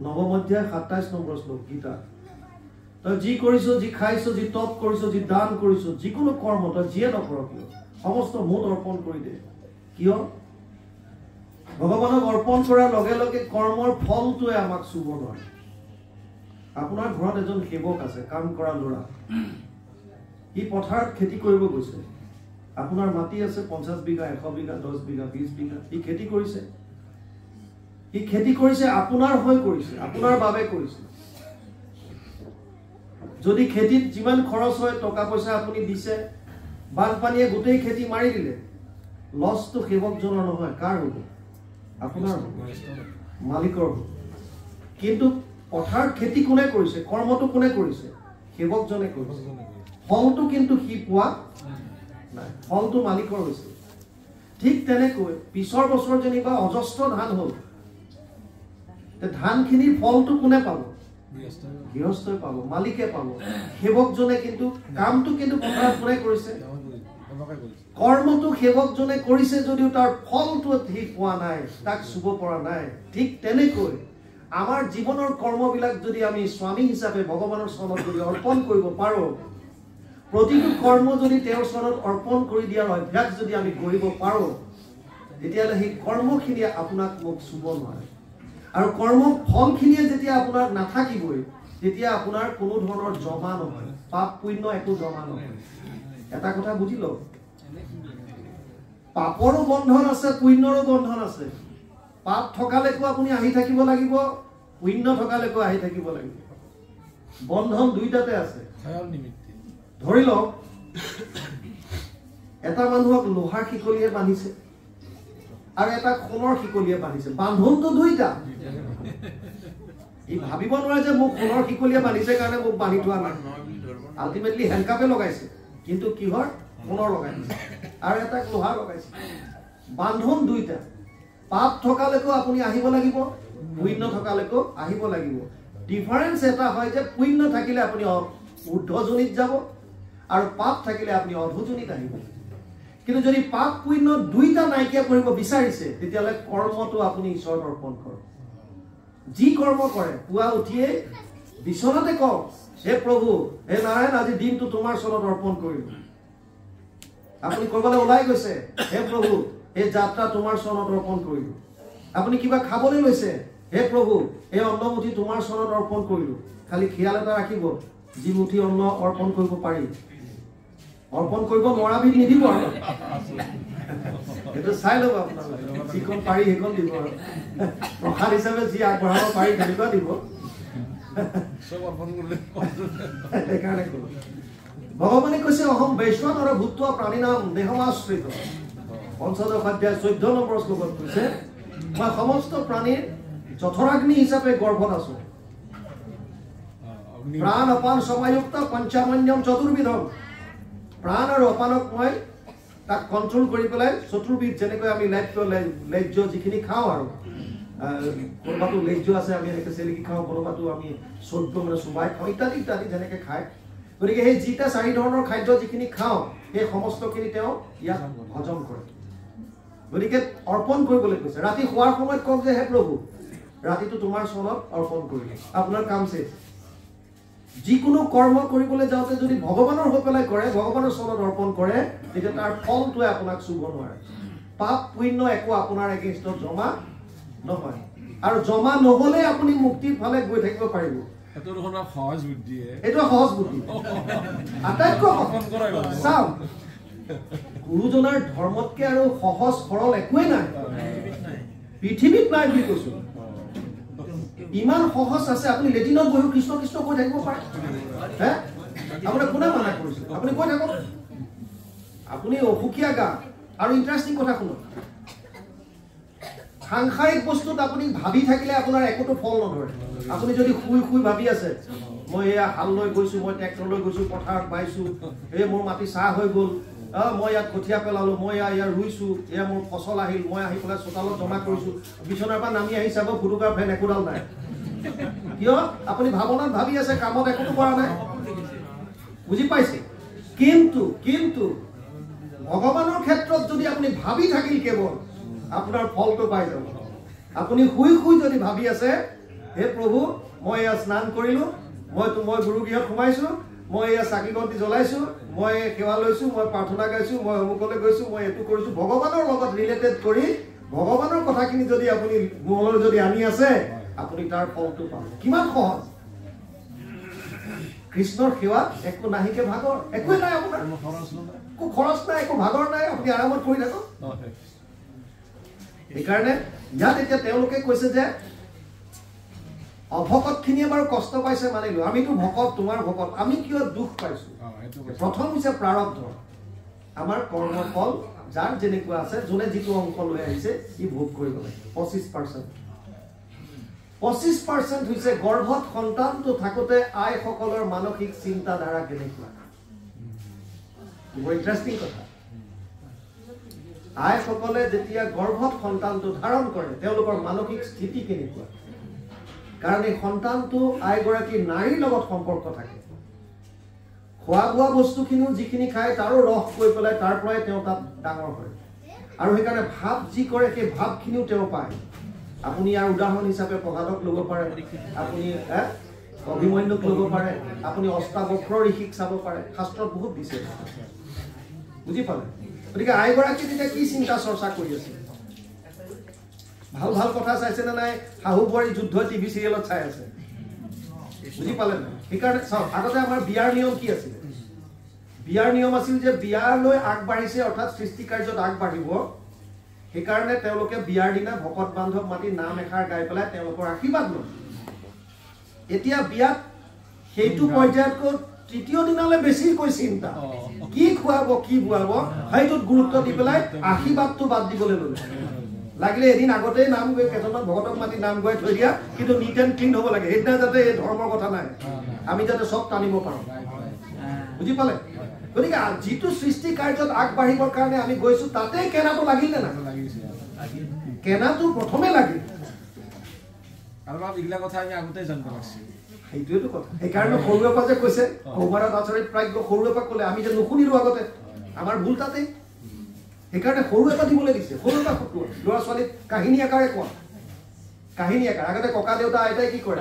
নৱম অধ্যায় 27 নম্বৰ শ্লোক গীতা। তই যি কৰিছ, যি খাইছ, যি তপ কৰিছ, যি দান কৰিছ, যিকোনো কৰ্ম তই যিয়ে নকৰ কিয়, সমস্ত মোত অৰ্পণ কৰি দে। কিয়? ভগৱানক অৰ্পণ কৰাৰ লগে লগে কৰ্মৰ ফলটোৱে আমাক চুব নোৱাৰে। আপোনাৰ ঘৰত এজন সেৱক আছে, কাম কৰা ল'ৰা, সি পথাৰত খেতি কৰিব গৈছে। আপোনাৰ মাটি আছে 50 বিঘা, 100 বিঘা, 10 বিঘা, 20 বিঘা, সি খেতি কৰিছে। সি খেতি কৰিছে আপোনাৰ হৈ কৰিছে, আপোনাৰ বাবে কৰিছে। যদি খেতিত যিমান খৰচ হয়, টকা পইচা আপুনি দিছে, বানপানীয়ে গোটেই খেতি মাৰি দিলে, লছটো সেৱকজনৰ নহয়, কাৰ হ'ব? আপোনাৰ মালিকৰ হ'ব। কিন্তু পথাৰত খেতি কোনে কৰিছে, কৰ্মটো কোনে কৰিছে? সেৱকজনে কৰিছে। ফলটো কিন্তু সি পোৱা নাই, ফলটো মালিকৰ হৈছে। ঠিক তেনেকৈ পিছৰ বছৰ যেনিবা অজস্ৰ ধান হ'ল, ধানখিনিৰ ফলটো কোনে পাব? গৃহস্থই পাব, মালিকে পাব। সেৱকজনে কিন্তু কামটো কিন্তু পথাৰত কোনে কৰিছে? কৰ্মটো সেৱকজনে কৰিছে যদিও তাৰ ফলটো সি পোৱা নাই, তাক চুব পৰা নাই। ঠিক তেনেকৈ আমাৰ জীৱনৰ কৰ্মবিলাক যদি আমি স্বামী হিচাপে ভগৱানৰ চৰণত যদি অৰ্পণ কৰিব পাৰোঁ, প্ৰতিটো কৰ্ম যদি তেওঁৰ চৰণত অৰ্পণ কৰি দিয়াৰ অভ্যাস যদি আমি কৰিব পাৰোঁ, তেতিয়াহ'লে সেই কৰ্মখিনিয়ে আপোনাক মোক চুব নোৱাৰে। আৰু কৰ্ম ফলখিনিয়ে যেতিয়া আপোনাৰ নাথাকিবই, তেতিয়া আপোনাৰ কোনো ধৰণৰ জমা নহয়, পাপ পুণ্য একো জমা নহয়। এটা কথা বুজি লওক, পাপৰো বন্ধন আছে, পুণ্যৰো বন্ধন আছে। পাপ থকালৈকো আপুনি আহি থাকিব লাগিব, পুণ্য থকালৈকো আহি থাকিব লাগিব। বন্ধন দুইটাতে আছে। ধৰি লওক, এটা মানুহক লোহাৰ শিকলিয়ে বান্ধিছে আৰু এটা সোণৰ শিকলিয়ে বান্ধিছে, বান্ধনটো দুইটা। ই ভাবিব নোৱাৰে যে মোক সোণৰ শিকলিয়ে বান্ধিছে কাৰণে মোক বান্ধি থোৱা নাই। আল্টিমেটলি হেণ্ডকাপে লগাইছে, কিন্তু কিহৰ? সোণৰ লগাই দিছে, আৰু এটাক লোহাৰ লগাইছে। বান্ধন দুইটা। পাপ থকালৈকো আপুনি আহিব লাগিব, পুণ্য থকালৈকো আহিব লাগিব। ডিফাৰেন্স এটা হয় যে পুণ্য থাকিলে আপুনি ঊৰ্ধ্বজনিত যাব, আৰু পাপ থাকিলে আপুনি অধোজনিত আহিব। কিন্তু যদি পাপ পুণ্য দুইটা নাইকিয়া কৰিব বিচাৰিছে, তেতিয়াহ'লে কৰ্মটো আপুনি ঈশ্বৰত অৰ্পণ কৰক। যি কৰ্ম কৰে, পুৱা উঠিয়ে বিচনাতে কওক, হে প্ৰভু, হে নাৰায়ণ, আজি দিনটো তোমাৰ চৰণত অৰ্পণ কৰিলোঁ। আপুনি ক'ৰবালৈ ওলাই গৈছে, হে প্ৰভু, এই যাত্ৰা তোমাৰ চৰণত অৰ্পণ কৰিলোঁ। আপুনি কিবা খাবলৈ লৈছে, হে প্ৰভু, এই অন্নমুঠি তোমাৰ চৰণত অৰ্পণ কৰিলোঁ। খালি খিয়াল এটা ৰাখিব, যি মুঠি অন্ন অৰ্পণ কৰিব পাৰি, অৰ্পণ কৰিব নোৱাৰাবিধ নিদিব। সেইটো চাই ল'ব আপোনালোকে, যিখন পাৰি সেইখন দিব। আৰু প্ৰসাদ হিচাপে যি আগবঢ়াব পাৰি তেনেকুৱা দিব। সেইকাৰণে ক'লো, ভগৱানে কৈছে, অহম বৈষ্ণৱ ভূত্ব প্ৰাণীনাম দেহমাশ্ৰিত। ৫৫ অধ্যায় ১৪ নম্বৰ শ্লোকত কৈছে, মই সমস্ত প্ৰাণীৰ যথৰাগ্নি হিচাপে গৰ্ভত আছো। প্ৰাণ অপান সমায়ুক্ত পঞ্চামন্যম চতুৰ্বিধম। প্ৰাণ আৰু অপানক মই তাক কণ্ট্ৰল কৰি পেলাই চতুৰ্বিধ, যেনেকৈ আমি লেজ্য যিখিনি খাওঁ, আৰু কোনোবাটো লেজ্য আছে, আমি এনেকৈ চেলেকি খাওঁ, কোনোবাটো আমি চৰ্ব মানে চুবাই খাওঁ, ইত্যাদি ইত্যাদি যেনেকৈ খায়। গতিকে সেই যিটা 4 ধৰণৰ খাদ্য যিখিনি খাওঁ, সেই সমস্তখিনি তেওঁ ইয়াত হজম কৰে। গতিকে অৰ্পণ কৰিবলৈ কৈছে। ৰাতি শোৱাৰ সময়ত কওক যে, হে প্ৰভু, ৰাতিটো তোমাৰ চৰণত অৰ্পণ কৰিলোঁ, আপোনাৰ কাম শেষ। যিকোনো কৰ্ম কৰিবলৈ যাওঁতে যদি ভগৱানৰ হৈ পেলাই কৰে, ভগৱানৰ চৰণত অৰ্পণ কৰে, তেতিয়া তাৰ ফলটোৱে আপোনাক চুব নোৱাৰে। পাপ পুণ্য একো আপোনাৰ এগেইনষ্টত জমা নহয়, আৰু জমা নহ'লে আপুনি মুক্তিৰ ফালে গৈ থাকিব পাৰিব। সেইটো দেখোন সহজ বুদ্ধিয়ে। এইটো সহজ বুদ্ধি, আটাইতকৈ চাওক, গুৰুজনাৰ ধৰ্মতকে আৰু সহজ সৰল একোৱেই নাই, পৃথিৱীত নাই বুলি কৈছো। ইমান সহজ আছে, আপুনি লেটিনত বহি কৃষ্ণ কৃষ্ণ কৈ থাকিব পাৰে। হে, আপোনাক কোনে মানা কৰিছে? আপুনি কৈ থাকক। আপুনি অসুখীয়া গা। আৰু ইণ্টাৰেষ্টিং কথা শুনক, সাংসাৰিক বস্তুত আপুনি ভাবি থাকিলে আপোনাৰ একোটো ফল নধৰে। আপুনি যদি শুই শুই ভাবি আছে, মই এয়া হাল লৈ গৈছো, মই ট্ৰেক্টৰ লৈ গৈছো, পথাৰত বাইছো, এই মোৰ মাটি চাহ হৈ গ'ল, মই ইয়াত কঠীয়া পেলালো, মই ইয়াত ৰুইছো, এয়া মোৰ ফচল আহিল, মই আহি পেলাই চোতালত জমা কৰিছো, বিচনাৰ পৰা নামি আহি চাব ফুটুকাৰ ফেন একোডাল নাই। কিয়? আপুনি ভাৱনাত ভাবি আছে, কামত একোটো কৰা নাই। বুজি পাইছে? কিন্তু কিন্তু ভগৱানৰ ক্ষেত্ৰত যদি আপুনি ভাবি থাকিল কেৱল, আপোনাৰ ফলটো পাই যাব। আপুনি শুই শুই যদি ভাবি আছে, হে প্ৰভু, মই এয়া স্নান কৰিলো, মই গুৰুগৃহত সোমাইছো, মই এয়া চাকি বন্তি জ্বলাইছো, মই সেৱা লৈছো, মই প্ৰাৰ্থনা গাইছো, মই অমুকলৈ গৈছো, মই এইটো কৰিছো, ভগৱানৰ লগত ৰিলেটেড কৰি ভগৱানৰ কথাখিনি যদি আপুনি মনলৈ যদি আনি আছে, আপুনি তাৰ ফলটো পাব। কিমান সহজ! কৃষ্ণৰ সেৱাত একো নাহিকে ভাগৰ, একোৱে নাই আপোনাৰ, একো খৰচ নাই, একো ভাগৰ নাই, আপুনি আৰামত কৰি থাকক। সেইকাৰণে ইয়াত এতিয়া তেওঁলোকে কৈছে যে অভকতখিনিয়ে বাৰু কষ্ট পাইছে মানিলো, আমিতো ভকত, তোমাৰ ভকত, আমি কিয় দুখ পাইছো? প্ৰথম হৈছে প্ৰাৰব্ধ, আমাৰ কৰ্মফল যাৰ যেনেকুৱা আছে, যোনে যিটো অংশ লৈ আহিছে ই ভোগ কৰিব লাগে। 25% হৈছে গৰ্ভত সন্তানটো থাকোঁতে আইসকলৰ মানসিক চিন্তাধাৰা কেনেকুৱা। বৰ ইণ্টাৰেষ্টিং কথা। আইসকলে যেতিয়া গৰ্ভত সন্তানটো ধাৰণ কৰে, তেওঁলোকৰ মানসিক স্থিতি কেনেকুৱা? কাৰণ এই সন্তানটো আইগৰাকী নাৰীৰ লগত সম্পৰ্ক থাকে। খোৱা বোৱা বস্তুখিনিও যিখিনি খায় তাৰো ৰস কৈ পেলাই তাৰ পৰাই তেওঁ তাত ডাঙৰ হয়, আৰু সেইকাৰণে ভাৱ যি কৰে সেই ভাৱখিনিও তেওঁ পায়। আপুনি ইয়াৰ উদাহৰণ হিচাপে প্ৰভাতক ল'ব পাৰে, আপুনি অভিমন্যুক ল'ব পাৰে, আপুনি অষ্টাবক্ৰ ঋষিক চাব পাৰে, শাস্ত্ৰত বহুত দিছে। বুজি পালে? গতিকে আইগৰাকী তেতিয়া কি চিন্তা চৰ্চা কৰি আছে? ভাল ভাল কথা চাইছে নে নাই? শাহু বোৱাৰী যুদ্ধ টিভি চিৰিয়েলত চাই আছে। বুজি পালে নাই? সেইকাৰণে চাওক, আগতে আমাৰ বিয়াৰ নিয়ম কি আছিল? বিয়াৰ নিয়ম আছিল যে বিয়ালৈ আগবাঢ়িছে, অৰ্থাৎ সৃষ্টি কাৰ্যত আগবাঢ়িব, সেইকাৰণে তেওঁলোকে বিয়াৰ দিনা ভকত বান্ধৱ মাতি নাম এষাৰ গাই পেলাই তেওঁলোকৰ আশীৰ্বাদ লয়। এতিয়া বিয়াত সেইটো পৰ্যায়তকৈ তৃতীয় দিনালৈ বেছিকৈ চিন্তা, কি খুৱাব কি বোৱাব সেইটোত গুৰুত্ব দি পেলাই আশীৰ্বাদটো বাদ দিবলৈ ল'লে। লাগিলে এদিন আগতেই নাম গৈ কেইজনমান ভকতক মাতি নাম গাই থৈ দিয়া, কিন্তু নিট এণ্ড ক্লিন হ'ব লাগে। সেইদিনা যাতে এই ধৰ্মৰ কথা নাই, আমি যাতে চব টানিব পাৰোঁ। বুজি পালে? গতিকে যিটো সৃষ্টি কাৰ্যত আগবাঢ়িবৰ কাৰণে আমি গৈছো, তাতে কেনাটো লাগিল নে নাই? কেনাটো প্ৰথমে লাগিল। সেইটোৱেতো কথা। সেইকাৰণে সৰুৰে পৰা যে কৈছে, কৌমাৰত আচৰিত প্ৰাজ্ঞ, সৰুৰে পৰা ক'লে, আমি যে নুশুনিলো আগতে, আমাৰ ভুল তাতেই। সেইকাৰণে সৰুৰে পৰা দিবলৈ দিছে, সৰুৰে পৰা শিকোৱা। ল'ৰা ছোৱালীক কাহিনী আকাৰে কোৱা, কাহিনী আকাৰ। আগতে ককা দেউতা আইতাই কি কৰে?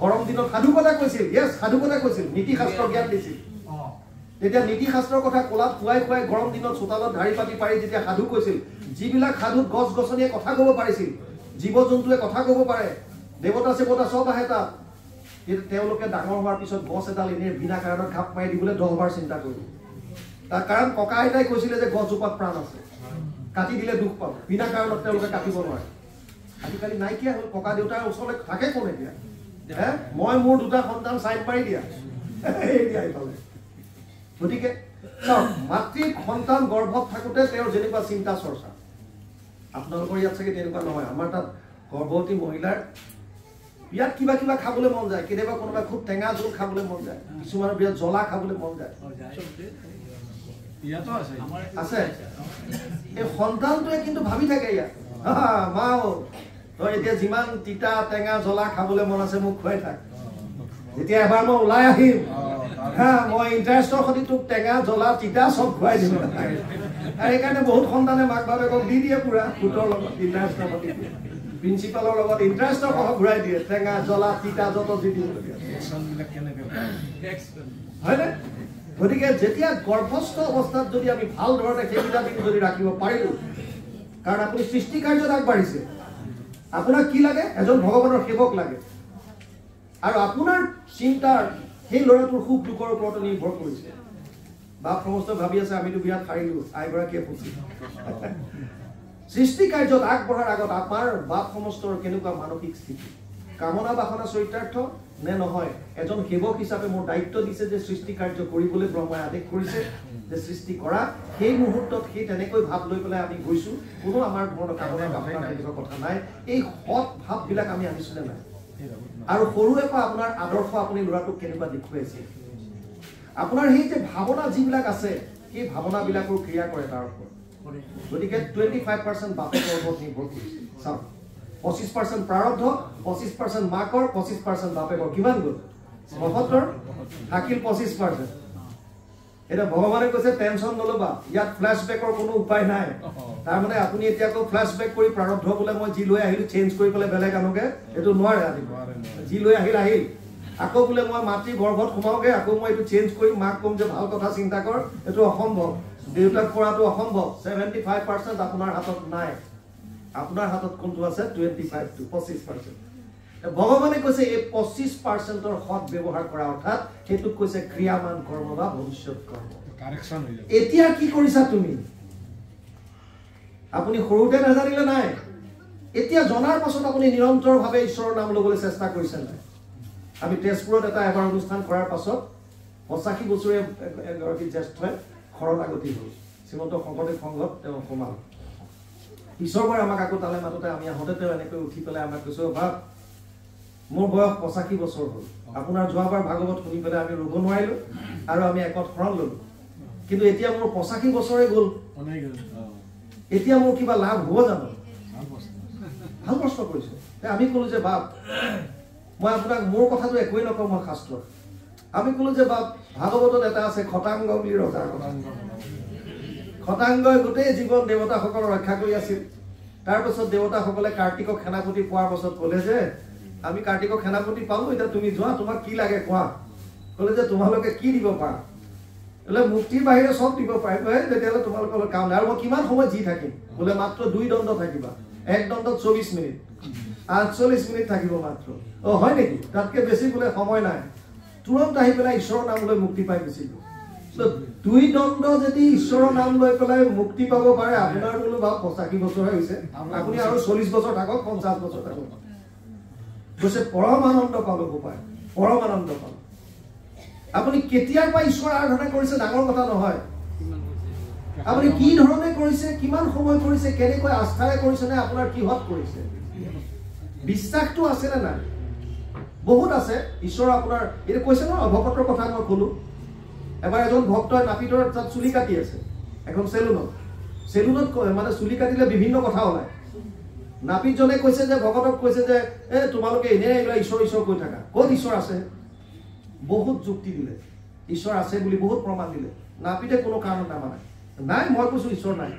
গৰম দিনত সাধুকথা কৈছিল। য়েছ, সাধুকথা কৈছিল, নীতি শাস্ত্ৰ জ্ঞান দিছিল। তেতিয়া নীতি শাস্ত্ৰৰ কথা কোলাত খুৱাই খুৱাই গৰম দিনত চোতালত ধাৰি পাতি পাৰি যেতিয়া সাধু কৈছিল, যিবিলাক সাধুত গছ গছনিয়ে কথা ক'ব পাৰিছিল, জীৱ জন্তুৱে কথা ক'ব পাৰে, দেৱতা চেৱতা চব আহে তাত, কিন্তু তেওঁলোকে ডাঙৰ হোৱাৰ পিছত গছ এডাল এনেই বিনা কাৰণত ঘাপ মাৰি দিবলৈ 10 বাৰ চিন্তা কৰিব। তাৰ কাৰণ ককা আইতাই কৈছিলে যে গছজোপাত প্ৰাণ আছে, কাটি দিলে দুখ পাব, বিনা কাৰণত তেওঁলোকে কাটিব নোৱাৰে। আজিকালি নাইকিয়া হ'ল। ককা দেউতাৰ ওচৰলৈ থাকে কোন এতিয়া? মই মোৰ 2টা সন্তান চাইড মাৰি দিয়া, এইফালে। গতিকে চাওক, মাতৃক সন্তান গৰ্ভত থাকোঁতে তেওঁৰ যেনেকুৱা চিন্তা চৰ্চা, আপোনালোকৰ ইয়াত চাগে তেনেকুৱা নহয়। আমাৰ তাত গৰ্ভৱতী মহিলাৰ বিৰাট কিবা কিবা খাবলৈ মন যায়, কেতিয়াবা কোনোবা খুব টেঙা জোল খাবলৈ মন যায়, কিছুমানৰ বিৰাট জ্বলা খাবলৈ মন যায়। আছে। এই সন্তানটোৱে কিন্তু ভাবি থাকে ইয়াত, মাও তই এতিয়া যিমান তিতা টেঙা জ্বলা খাবলৈ মন আছে মোক খুৱাই থাক, যেতিয়া এবাৰ মই ওলাই আহিম মই ইণ্টাৰেষ্টৰ সৈতে তোক টেঙা জ্বলা তিতা চব খুৱাই দিম। সেইকাৰণে বহুত সন্তানে মাক বাপেকক দি দিয়ে পুৰা ভূতৰ লগত ইণ্টাৰেষ্টৰ সৈতে। প্ৰিন্সিপালৰ লগত ইণ্টাৰেষ্টৰ সহ ঘূৰাই দিয়ে টেঙা জ্বলা তিতা যত যি দিবলগীয়া হয়নে গতিকে যেতিয়া গৰ্ভস্থ অৱস্থাত যদি আমি ভাল ধৰণে সেইকেইটা দিন যদি ৰাখিব পাৰিলোঁ কাৰণ আপুনি সৃষ্টি কাৰ্যত আগবাঢ়িছে আপোনাক কি লাগে এজন ভগৱানৰ সেৱক লাগে আৰু আপোনাৰ চিন্তাৰ সেই ল'ৰাটোৰ সুখ দুখৰ ওপৰত নিৰ্ভৰ কৰিছে বাপ সমস্ত ভাবি আছে আমিতো বিৰাট হাৰিলোঁ আইগৰাকীয়ে পুচি সৃষ্টি কাৰ্যত আগবঢ়াৰ আগত আমাৰ বাপ সমস্তৰ কেনেকুৱা মানসিক স্থিতি কামনা বাসনা চৰিতাৰ্থ নে নহয় এজন সেৱক হিচাপে মোৰ দায়িত্ব দিছে যে সৃষ্টি কাৰ্য কৰিবলৈ ব্ৰহ্মাই আদেশ কৰিছে যে সৃষ্টি কৰা সেই মুহূৰ্তত সেই তেনেকৈ ভাৱ লৈ পেলাই আমি গৈছোঁ কোনো আমাৰ ঘৰত কামনা বাসনা তেনেকুৱা কথা নাই এই সৎ ভাৱবিলাক আমি আনিছোনে নাই আৰু সৰুৰে পৰা আপোনাৰ আদৰ্শ আপুনি ল'ৰাটোক কেনেকুৱা দেখুৱাইছে আপোনাৰ সেই যে ভাৱনা যিবিলাক আছে সেই ভাৱনাবিলাকৰ ক্ৰিয়া কৰে তাৰ ওপৰত গতিকে 25% বাপেকৰ ওপৰত নিৰ্ভৰ কৰিছে চাওক 25% প্ৰাৰব্ধ 25% মাকৰ 25% বাপেকৰ কিমান গ'ল 72 থাকিল 25% এটা ভগৱানে কৈছে টেনশ্যন নল'বা ইয়াত ফ্লেশ্ববেকৰ কোনো উপায় নাই তাৰমানে আপুনি এতিয়া আকৌ ফ্লেশ্ববেক কৰি প্ৰাৰব্ধ বোলে মই যি লৈ আহিলোঁ চেঞ্জ কৰি পেলাই বেলেগ আনোগে এইটো নোৱাৰে যি লৈ আহিল আকৌ বোলে মই মাতৃ গৰ্ভত সোমাওগে আকৌ মই এইটো চেঞ্জ কৰি মাক ক'ম যে ভাল কথা চিন্তা কৰ এইটো অসম্ভৱ দেউতাক কৰাটো অসম্ভৱ 75% আপোনাৰ হাতত নাই আপোনাৰ হাতত কোনটো আছে 25% ভগৱানে কৈছে এই 25%ৰ সৎ ব্যৱহাৰ কৰা অৰ্থাৎ সেইটোক কৈছে ক্ৰিয়ামান কৰ্ম বা ভৱিষ্যত কৰ্ম এতিয়া কি কৰিছা তুমি আপুনি সৰুতে নাজানিলে নাই এতিয়া জনাৰ পাছত আপুনি নিৰন্তৰভাৱে ঈশ্বৰৰ নাম ল'বলৈ চেষ্টা কৰিছে নাই আমি তেজপুৰত এটা এবাৰ অনুষ্ঠান কৰাৰ পাছত 85 বছৰীয়া এগৰাকী জ্যেষ্ঠই শৰণাগতি হ'ল শ্ৰীমন্ত শংকৰদেৱ সংঘত তেওঁ সোমাল ঈশ্বৰবাৰ আমাক আকৌ তালে মাততে আমি আহোঁতে তেওঁ এনেকৈ উঠি পেলাই আমাক কৈছোঁ ভাব মোৰ বয়স 85 বছৰ হ'ল আপোনাৰ যোৱাবাৰ ভাগৱত শুনি পেলাই আমি ৰুব নোৱাৰিলোঁ আৰু আমি একত শৰণ ল'লোঁ কিন্তু এতিয়া মোৰ 85 বছৰে গ'ল এতিয়া মোৰ কিবা লাভ হ'ব জানো ভাল প্ৰশ্ন কৰিছোঁ আমি ক'লোঁ যে বাপ মই আপোনাক মোৰ কথাটো একোৱেই নকওঁ মই শাস্ত্ৰত আমি ক'লোঁ যে বাপ ভাগৱতত এটা আছে খটাংগ বুলি ৰজাৰ কথা খটাংগই গোটেই জীৱন দেৱতাসকলক ৰক্ষা কৰি আছিল তাৰপাছত দেৱতাসকলে কাৰ্তিকক সেনাপতি পোৱাৰ পাছত ক'লে যে আমি কাৰ্তিকক সেনাপতি পালোঁ এতিয়া তুমি যোৱা তোমাক কি লাগে কোৱা ক'লে যে তোমালোকে কি দিব পাৰা বোলে মুক্তিৰ বাহিৰে চব দিব পাৰিব তেতিয়াহ'লে তোমালোকৰ কাম নাই আৰু মই কিমান সময় যি থাকিম বোলে মাত্ৰ 2 দণ্ড থাকিবা 1 দণ্ডত 24 মিনিট 48 মিনিট থাকিব মাত্ৰ হয় নেকি তাতকৈ বেছি বোলে সময় নাই তুৰন্ত আহি পেলাই ঈশ্বৰৰ নাম লৈ মুক্তি পাই গৈছিলোঁ 2 দণ্ড যদি ঈশ্বৰৰ নাম লৈ পেলাই মুক্তি পাব পাৰে আপোনাৰ বোলো বা 85 বছৰহে হৈছে আপুনি আৰু 40 বছৰ থাকক 50 বছৰ থাকক কৈছে পৰম আনন্দ পালোঁ গোপাই পৰম আনন্দ পালোঁ আপুনি কেতিয়াৰ পৰা ঈশ্বৰ আৰাধনা কৰিছে ডাঙৰ কথা নহয় আপুনি কি ধৰণে কৰিছে কিমান সময় কৰিছে কেনেকৈ আস্থাৰে কৰিছে নে আপোনাৰ কিহত কৰিছে বিশ্বাসটো আছে নে নাই বহুত আছে ঈশ্বৰ আপোনাৰ এটা কৈছে ন ভকতৰ কথা মই ক'লোঁ এবাৰ এজন ভক্তই নাপিতৰ তাত চুলি কাটি আছে এখন চেলুনত মানে চুলি কাটিলে বিভিন্ন কথা ওলায় নাপিতজনে কৈছে যে ভকতক কৈছে যে তোমালোকে এনেই এইবিলাক ঈশ্বৰ কৈ থাকা ক'ত ঈশ্বৰ আছে বহুত যুক্তি দিলে ঈশ্বৰ আছে বুলি বহুত প্ৰমাণ দিলে নাপিতে কোনো কাৰণত নামানে নাই মই কৈছোঁ ঈশ্বৰ নাই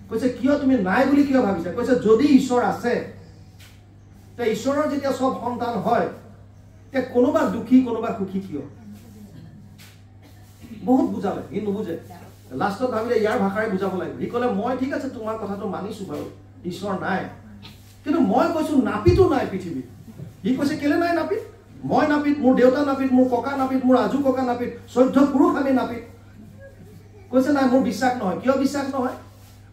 কৈছে কিয় তুমি নাই বুলি কিয় ভাবিছা কৈছে যদি ঈশ্বৰ আছে তে ঈশ্বৰৰ যেতিয়া সব সন্তান হয় তে কোনোবা দুখী কোনোবা সুখী কিয় বহুত বুজালে সি নুবুজে লাষ্টত ভাবিলে ইয়াৰ ভাষাৰে বুজাব লাগিব সি ক'লে মই ঠিক আছে তোমাৰ কথাটো মানিছোঁ বাৰু ঈশ্বৰ নাই কিন্তু মই কৈছোঁ নাপিতো নাই পৃথিৱীত সি কৈছে কেলে নাই নাপিত মই নাপিত মোৰ দেউতা নাপিত মোৰ ককা নাপিত মোৰ আজু ককা নাপিত 14 পুৰুষ আমি নাপিত কৈছে নাই মোৰ বিশ্বাস নহয় কিয় বিশ্বাস নহয়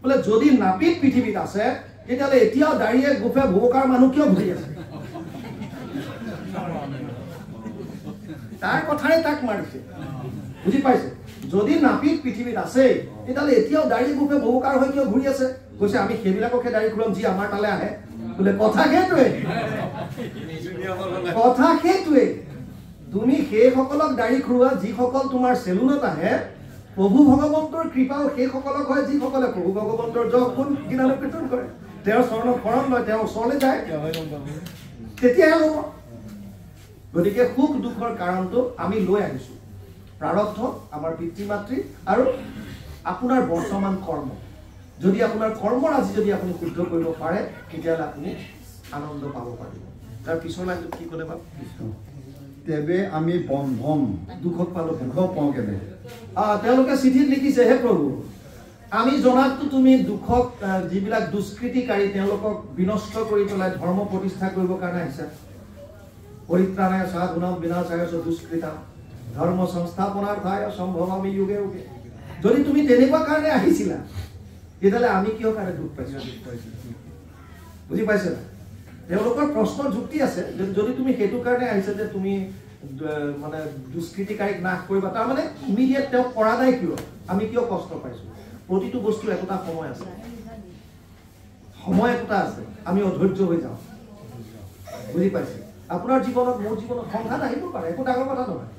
বোলে যদি নাপিত পৃথিৱীত আছে তেতিয়াহ'লে এতিয়াও দাড়িয়ে গোফে ভোকাৰ মানুহ কিয় ঘূৰি আছে তাৰ কথাৰে তাক মাৰিছে বুজি পাইছে যদি নাপিত পৃথিৱীত আছে তেতিয়াহ'লে এতিয়াও দাড়ি গোফে ভোকাৰ হৈ কিয় ঘূৰি আছে কৈছে আমি সেইবিলাককে দাড়ি খুলাম যি আমাৰ তালে আহে বোলে কথা সেইটোৱে তুমি সেইসকলক দাড়ি খুওৱা যিসকল তোমাৰ চেলুনত আহে প্ৰভু ভগৱন্তৰ কৃপাও সেইসকলক হয় যিসকলে প্ৰভু ভগৱন্তৰ যশ গুণ গীতানুকীৰ্তন কৰে তেওঁৰ চৰণত শৰণ লয় তেওঁৰ ওচৰলৈ যায় তেতিয়াহে হ'ব গতিকে সুখ দুখৰ কাৰণটো আমি লৈ আহিছোঁ প্ৰাৰব্ধ আমাৰ পিতৃ মাতৃ আৰু আপোনাৰ বৰ্তমান কৰ্ম যদি আপোনাৰ কৰ্মৰ আজি যদি আপুনি শুদ্ধ কৰিব পাৰে তেতিয়াহ'লে আপুনি আনন্দ পাব পাৰিব তাৰ পিছৰ লাইনটো কি ক'লে বাৰু তেবে আমি বন্ধন দুখক পালো দুখক পাওঁ কেনে তেওঁলোকে চিঠিত লিখিছে হে প্ৰভু আমি জনাততো তুমি দুখক যিবিলাক দুষ্কৃতিকাৰী তেওঁলোকক বিনষ্ট কৰি পেলাই ধৰ্ম প্ৰতিষ্ঠা কৰিবৰ কাৰণে আহিছা পৰিত্ৰাণায় সাধুনাম বিনাশায় দুষ্কৃতাম ধৰ্ম সংস্থাপনাৰ্থায় সম্ভৱামি যুগে যুগে যদি তুমি তেনেকুৱা কাৰণে আহিছিলা তেতিয়াহ'লে আমি কিয় কাৰণে দুখ পাইছোঁ বুজি পাইছে না তেওঁলোকৰ প্ৰশ্ন যুক্তি আছে যদি তুমি সেইটো কাৰণে আহিছা যে তুমি মানে দুষ্কৃতিকাৰীক নাশ কৰিবা তাৰমানে ইমিডিয়েট তেওঁ কৰা নাই কিয় আমি কিয় কষ্ট পাইছোঁ প্ৰতিটো বস্তু একোটা সময় আছে সময় একোটা আছে আমি অধৈৰ্য হৈ যাওঁ বুজি পাইছে আপোনাৰ জীৱনত মোৰ জীৱনত সংঘাত আহিব পাৰে একো ডাঙৰ কথা নহয়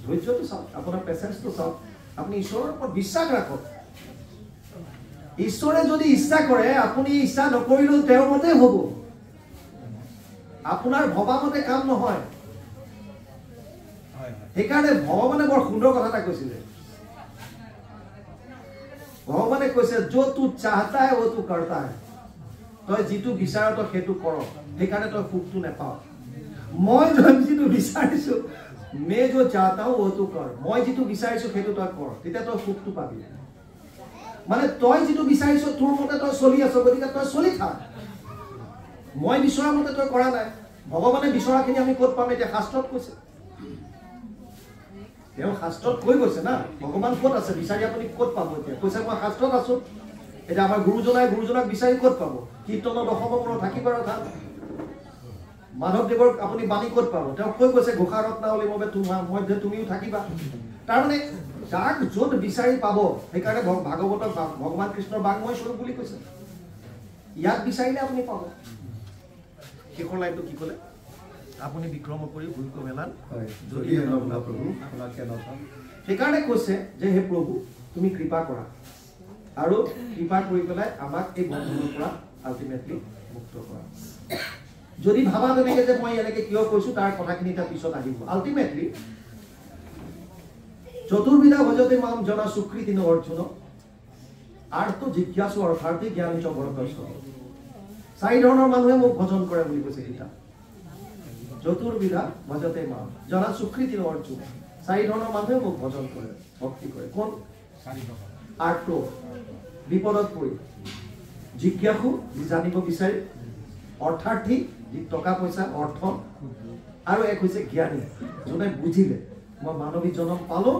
ধৈৰ্যটো চাওক আপোনাৰ পেচেন্সটো চাওক আপুনি ঈশ্বৰৰ ওপৰত বিশ্বাস ৰাখক ঈশ্বৰে যদি ইচ্ছা কৰে আপুনি ইচ্ছা নকৰিলেও তেওঁৰ মতে হ'ব আপোনাৰ ভবা মতে কাম নহয় সেইকাৰণে ভগৱানে বৰ সুন্দৰ কথা এটা কৈছিলে ভগৱানে কৈছে যো তু চাহতা হে ও তু কৰতা হে তই যিটো বিচাৰ তই সেইটো কৰ সেইকাৰণে তই সুখটো নেপাৱ মই যিটো বিচাৰিছো মে যো চাহতা হো ও তু কৰ মই যিটো বিচাৰিছো সেইটো তই কৰ তেতিয়া তই সুখটো পাবি মানে তই যিটো বিচাৰিছো তোৰ মতে তই চলি আছ গতিকে তই চলি থাক মই বিচৰা মতে তই কৰা নাই ভগৱানে বিচৰাখিনি আমি ক'ত পাম এতিয়া শাস্ত্ৰত কৈছে তেওঁ শাস্ত্ৰত কৈ গৈছে না ভগৱান ক'ত আছে বিচাৰি আপুনি ক'ত পাব এতিয়া কৈছে মই শাস্ত্ৰত আছো এতিয়া আমাৰ গুৰুজনাক বিচাৰি ক'ত পাব কীৰ্তনৰ দশমগুণত থাকিবৰ ধান মাধৱদেৱৰ আপুনি বাণী ক'ত পাব তেওঁ কৈ গৈছে ঘোষা ৰত্নাৱলী মধ্যে তুমিও থাকিবা তাৰমানে যাক য'ত বিচাৰি পাব সেইকাৰণে ভাগৱতক ভগৱান কৃষ্ণৰ বাংময় স্বৰূপ বুলি কৈছে ইয়াক বিচাৰিলে আপুনি পাব শেষৰ লাইনটো কি ক'লে আপুনি বিক্ৰম কৰি ভুল কমেলান যদি প্ৰভু আপোনাকে নাচাম সেইকাৰণে কৈছে যে হে প্ৰভু তুমি কৃপা কৰা আৰু কৃপা কৰি পেলাই আমাক এই বন্ধনৰ পৰা আল্টিমেটলি মুক্ত কৰা যদি ভাবা তেনেকে যে মই এনেকে কিয় কৈছো তাৰ কথাখিনি তাৰ পিছত আহিব আল্টিমেটলি চতুৰ্বিধা ভজতে মাম জনা সুকৃতি ন অৰ্জুন আৰ্থ জিজ্ঞাসু অৰ্থাৰ্থী জ্ঞানী চ ভৰতস্ব চাৰি ধৰণৰ মানুহে মোক ভজন কৰে বুলি কৈছে গীতা চতুৰ্বিধা ভজতে মাম জনা সুকৃতি ন অৰ্জুন চাৰি ধৰণৰ মানুহে মোক ভজন কৰে ভক্তি কৰে কোন আৰ্থ বিপদত পৰি জিজ্ঞাসু যি জানিব বিচাৰি অৰ্থাৰ্থী যি টকা পইচা অৰ্থ আৰু এক হৈছে জ্ঞানী যোনে বুজিলে মই মানৱী জন্ম পালো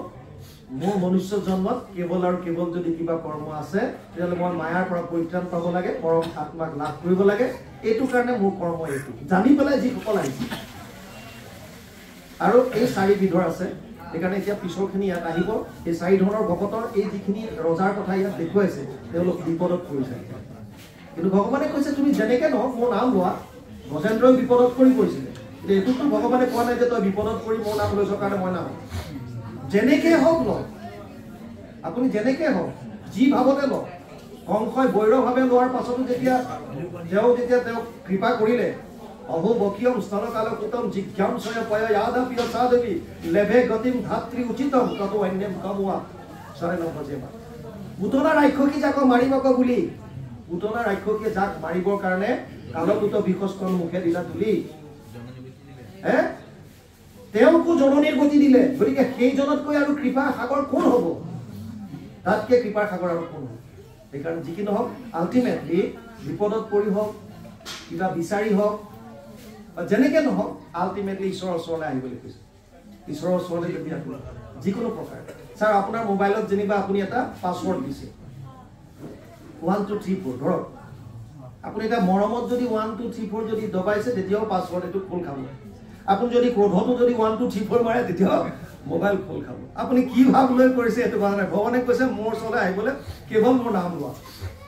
মোৰ মনুষ্য জন্মত কেৱল আৰু কেৱল যদি কিবা কৰ্ম আছে তেতিয়াহ'লে মই মায়াৰ পৰা পৰিত্ৰাণ পাব লাগে পৰম আত্মাক লাভ কৰিব লাগে এইটো কাৰণে মোৰ কৰ্ম এইটো জানি পেলাই যিসকল আহিছে আৰু এই চাৰি বিধৰ আছে সেইকাৰণে এতিয়া পিছৰখিনি ইয়াত আহিব এই চাৰি ধৰণৰ ভকতৰ এই যিখিনি ৰজাৰ কথা ইয়াত দেখুৱাইছে তেওঁলোক বিপদত পৰিছে কিন্তু ভগৱানে কৈছে তুমি যেনেকে নহওক মোৰ নাম লোৱা গজেন্দ্ৰই বিপদত পৰি পৰিছিলে কিন্তু এইটোতো ভগৱানে কোৱা নাই যে তই বিপদত পৰি মোৰ নাম লৈছ কাৰণে মই নাম যেনেকে হওক লওক আপুনি যেনেকে হওক যি ভাৱতে লওক সংশয় বৈৰভাৱে লোৱাৰ পাছতো যেতিয়া তেওঁ কৃপা কৰিলে অহো বকিয়ম স্তনকালকুতম জিজ্ঞাসয় পয় ইয়াদাপি সাধবি লেভে গতিম ধাত্ৰী উচিতম তত অন্যম কামুৱা চাৰে নভজেমা পুতনা ৰাক্ষসী যাক মাৰিবক বুলি পুতনা ৰাক্ষসীয়ে যাক মাৰিবৰ কাৰণে কালকুত বিশস্কন মুখে দিলা তুলি তেওঁকো জননীৰ গতি দিলে গতিকে সেইজনতকৈ আৰু কৃপা সাগৰ কোন হ'ব তাতকে কৃপাৰ সাগৰ আৰু কোন হ'ব সেইকাৰণে যি কি নহওক আল্টিমেটলি বিপদত পৰি হওক কিবা বিচাৰি হওক বা যেনেকে নহওক আল্টিমেটলি ঈশ্বৰৰ ওচৰলৈ আহিবলৈ কৈছে ঈশ্বৰৰ ওচৰলৈ যদি আপুনি যিকোনো প্ৰকাৰে ছাৰ আপোনাৰ মোবাইলত যেনিবা আপুনি এটা পাছৱৰ্ড দিছে 1 2 3 4 ধৰক আপুনি এটা মৰমত যদি 1 2 3 4 যদি দবাইছে তেতিয়াও পাছৱৰ্ড এইটো খোল খাব আপুনি যদি ক্ৰোধতো যদি 1 2 3 4 মাৰে তেতিয়াও মোবাইল খোল খাব আপুনি কি ভাব লৈ কৰিছে এইটো কথা নাই ভগৱানে কৈছে মোৰ ওচৰলৈ আহিবলৈ কেৱল মোৰ নাম লোৱা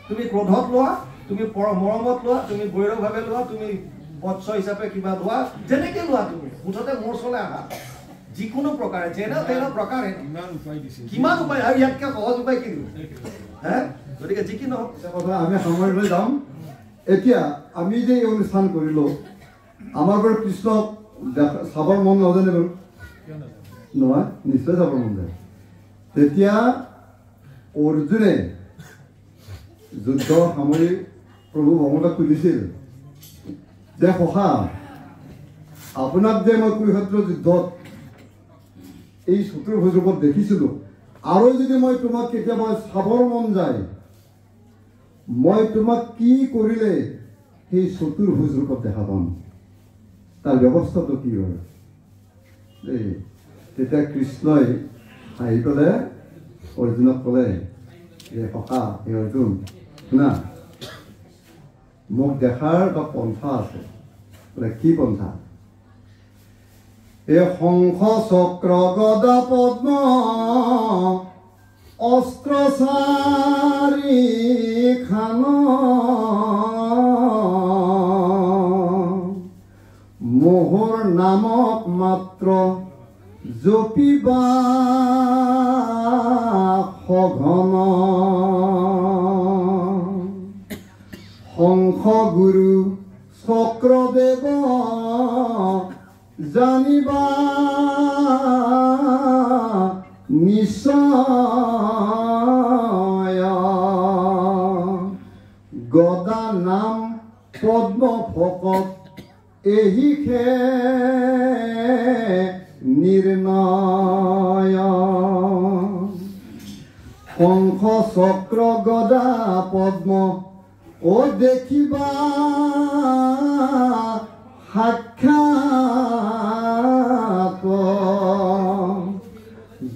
তুমি ক্ৰোধত লোৱা তুমি মৰমত লোৱা তুমি বৈৰভাৱে লোৱা তুমি বৎস হিচাপে কিবা লোৱা যেনেকে লোৱা তুমি মুঠতে মোৰ ওচৰলৈ আহা যিকোনো প্ৰকাৰে যেনে তেনে প্ৰকাৰে কিমান উপায় আৰু ইয়াতকে সহজ উপায় কি দিব গতিকে যি কি নহওক কথা আমি সামৰিবলৈ যাম এতিয়া আমি যে এই অনুষ্ঠান কৰিলো আমাৰ বাৰু কৃষ্ণক চাবৰ মন নাজানে বাৰু নহয় নিশ্চয় চাবৰ মন যায় তেতিয়া অৰ্জুনে যুদ্ধ সামৰি প্ৰভু ভগৱানক সুধিছিল যে সখা আপোনাক যে মই কুৰুক্ষেত্ৰ যুদ্ধত এই চতুৰ্ভুজ ৰূপত দেখিছিলোঁ আৰু যদি মই তোমাক কেতিয়াবা চাবৰ মন যায় মই তোমাক কি কৰিলে সেই চতুৰ্ভুজ ৰূপত দেখা পাম তাৰ ব্যৱস্থাটো কি হয় তেতিয়া কৃষ্ণই হাঁহি পেলাই অৰ্জুনক ক'লে যে সখা এই অৰ্জুন শুনা মোক দেখাৰ এটা পন্থা আছে বোলে কি পন্থা এই শংখ চক্ৰ গদা পদ্ম অস্ত্ৰ চাৰি খান মোহৰ নামক মাত্ৰ জপিবা সঘন শংখ গুৰু চক্ৰদেৱ জানিবা নিশ্চয় গদা নাম পদ্ম ভকত এহিখে নিৰ্ণয় শংখ চক্ৰ গদা পদ্ম ও দেখিবা সাক্ষাৎ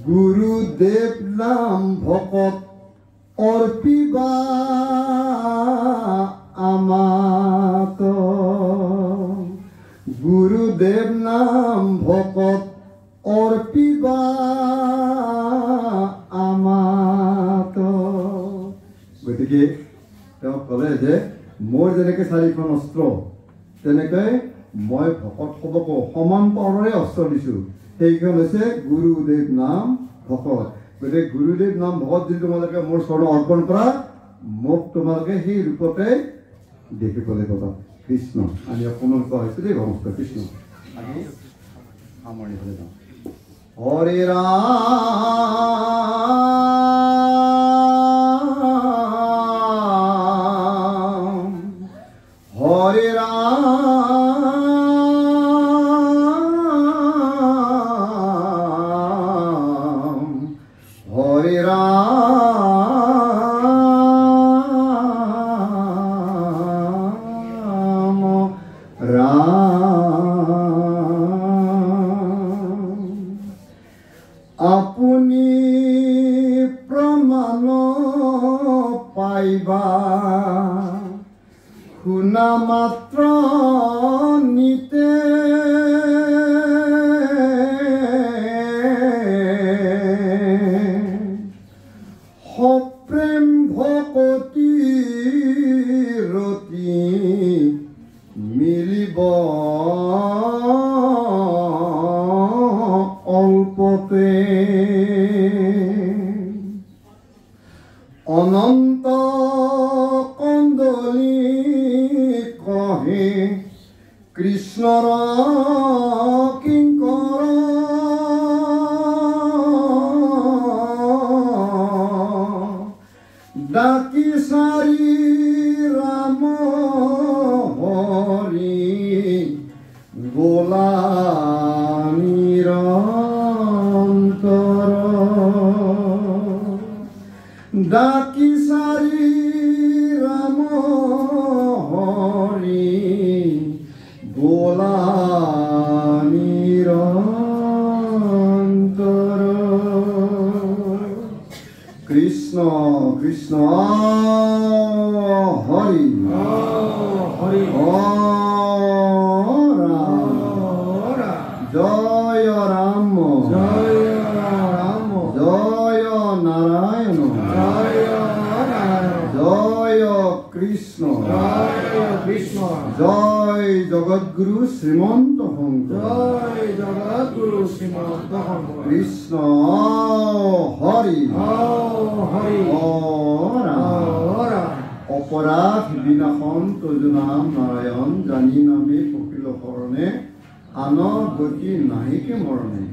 গুৰুদেৱ নাম ভকত অৰ্পিবা আমাক গুৰুদেৱ নাম ভকত অৰ্পিবা আমাক গতিকে তেওঁ ক'লে যে মোৰ যেনেকৈ চাৰিখন অস্ত্ৰ তেনেকৈ মই ভকতসকলকো সমান পাৱাৰে অস্ত্ৰ দিছোঁ সেইখন হৈছে গুৰুদেৱ নাম ভকত গতিকে গুৰুদেৱ নাম ভকত যদি তোমালোকে মোৰ চৰণ অৰ্পণ কৰা মোক তোমালোকে সেই ৰূপতে দেখিবলৈ পাবা কৃষ্ণ আমি অকণমান কোৱা হৈছোঁ দেই ভগৱান কৃষ্ণ আমি সামৰণি ফালে যাওঁ হৰে ৰাম হৰে ৰাম হৰে ৰাম ৰাম আপুনি প্ৰমাণ পাইবা শুনা মাত্ৰ নিতে সপ্ৰেম ভকতি ৰতি মিলিব অল্পতে অনন্ত কন্দলি কহে কৃষ্ণৰ কিংকৰ ডাকি সাৰি ৰাম হৰি গোলা নিৰন্তৰ ডাকি সাৰি ৰাম হৰি গোলা নিৰন্তৰ কৃষ্ণ কৃষ্ণ হৰি হৰি জয় ৰাম জয় ৰাম জয় নাৰায়ণ জয় কৃষ্ণ জয় জগৎগুৰু শ্ৰীমন্ত শংকৰ কৃষ্ণ হৰি হৰি অপৰাধ বিনাশন তজু নাম নাৰায়ণ জানি নামে কপিল শৰণে আন গতি নাহিকে মৰণে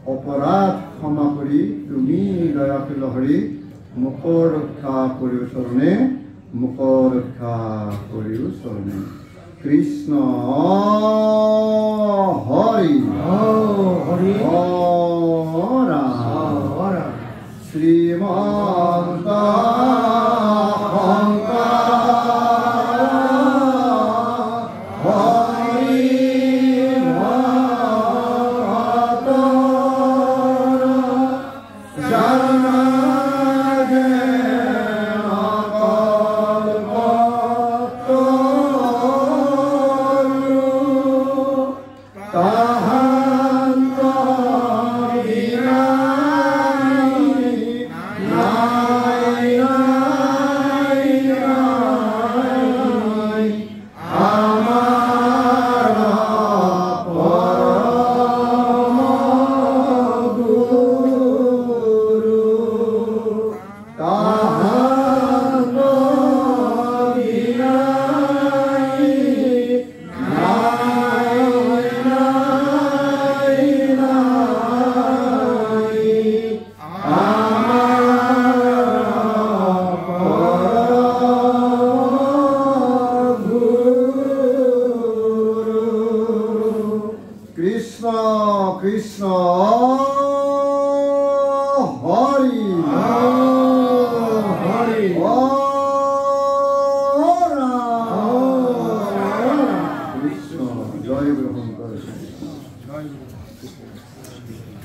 অপৰাধ ক্ষমা কৰি তুমি দয়াশীল হৰি মুখ ৰক্ষা কৰিও চৰণে মুখ ৰক্ষা কৰিও চৰণে কৃষ্ণ হৰি হৰি ৰাম শ্ৰীমন্ত কৃষ্ণ হৰি হৰি কৃষ্ণ জয় গ্ৰহণ কৰে Jai Guru.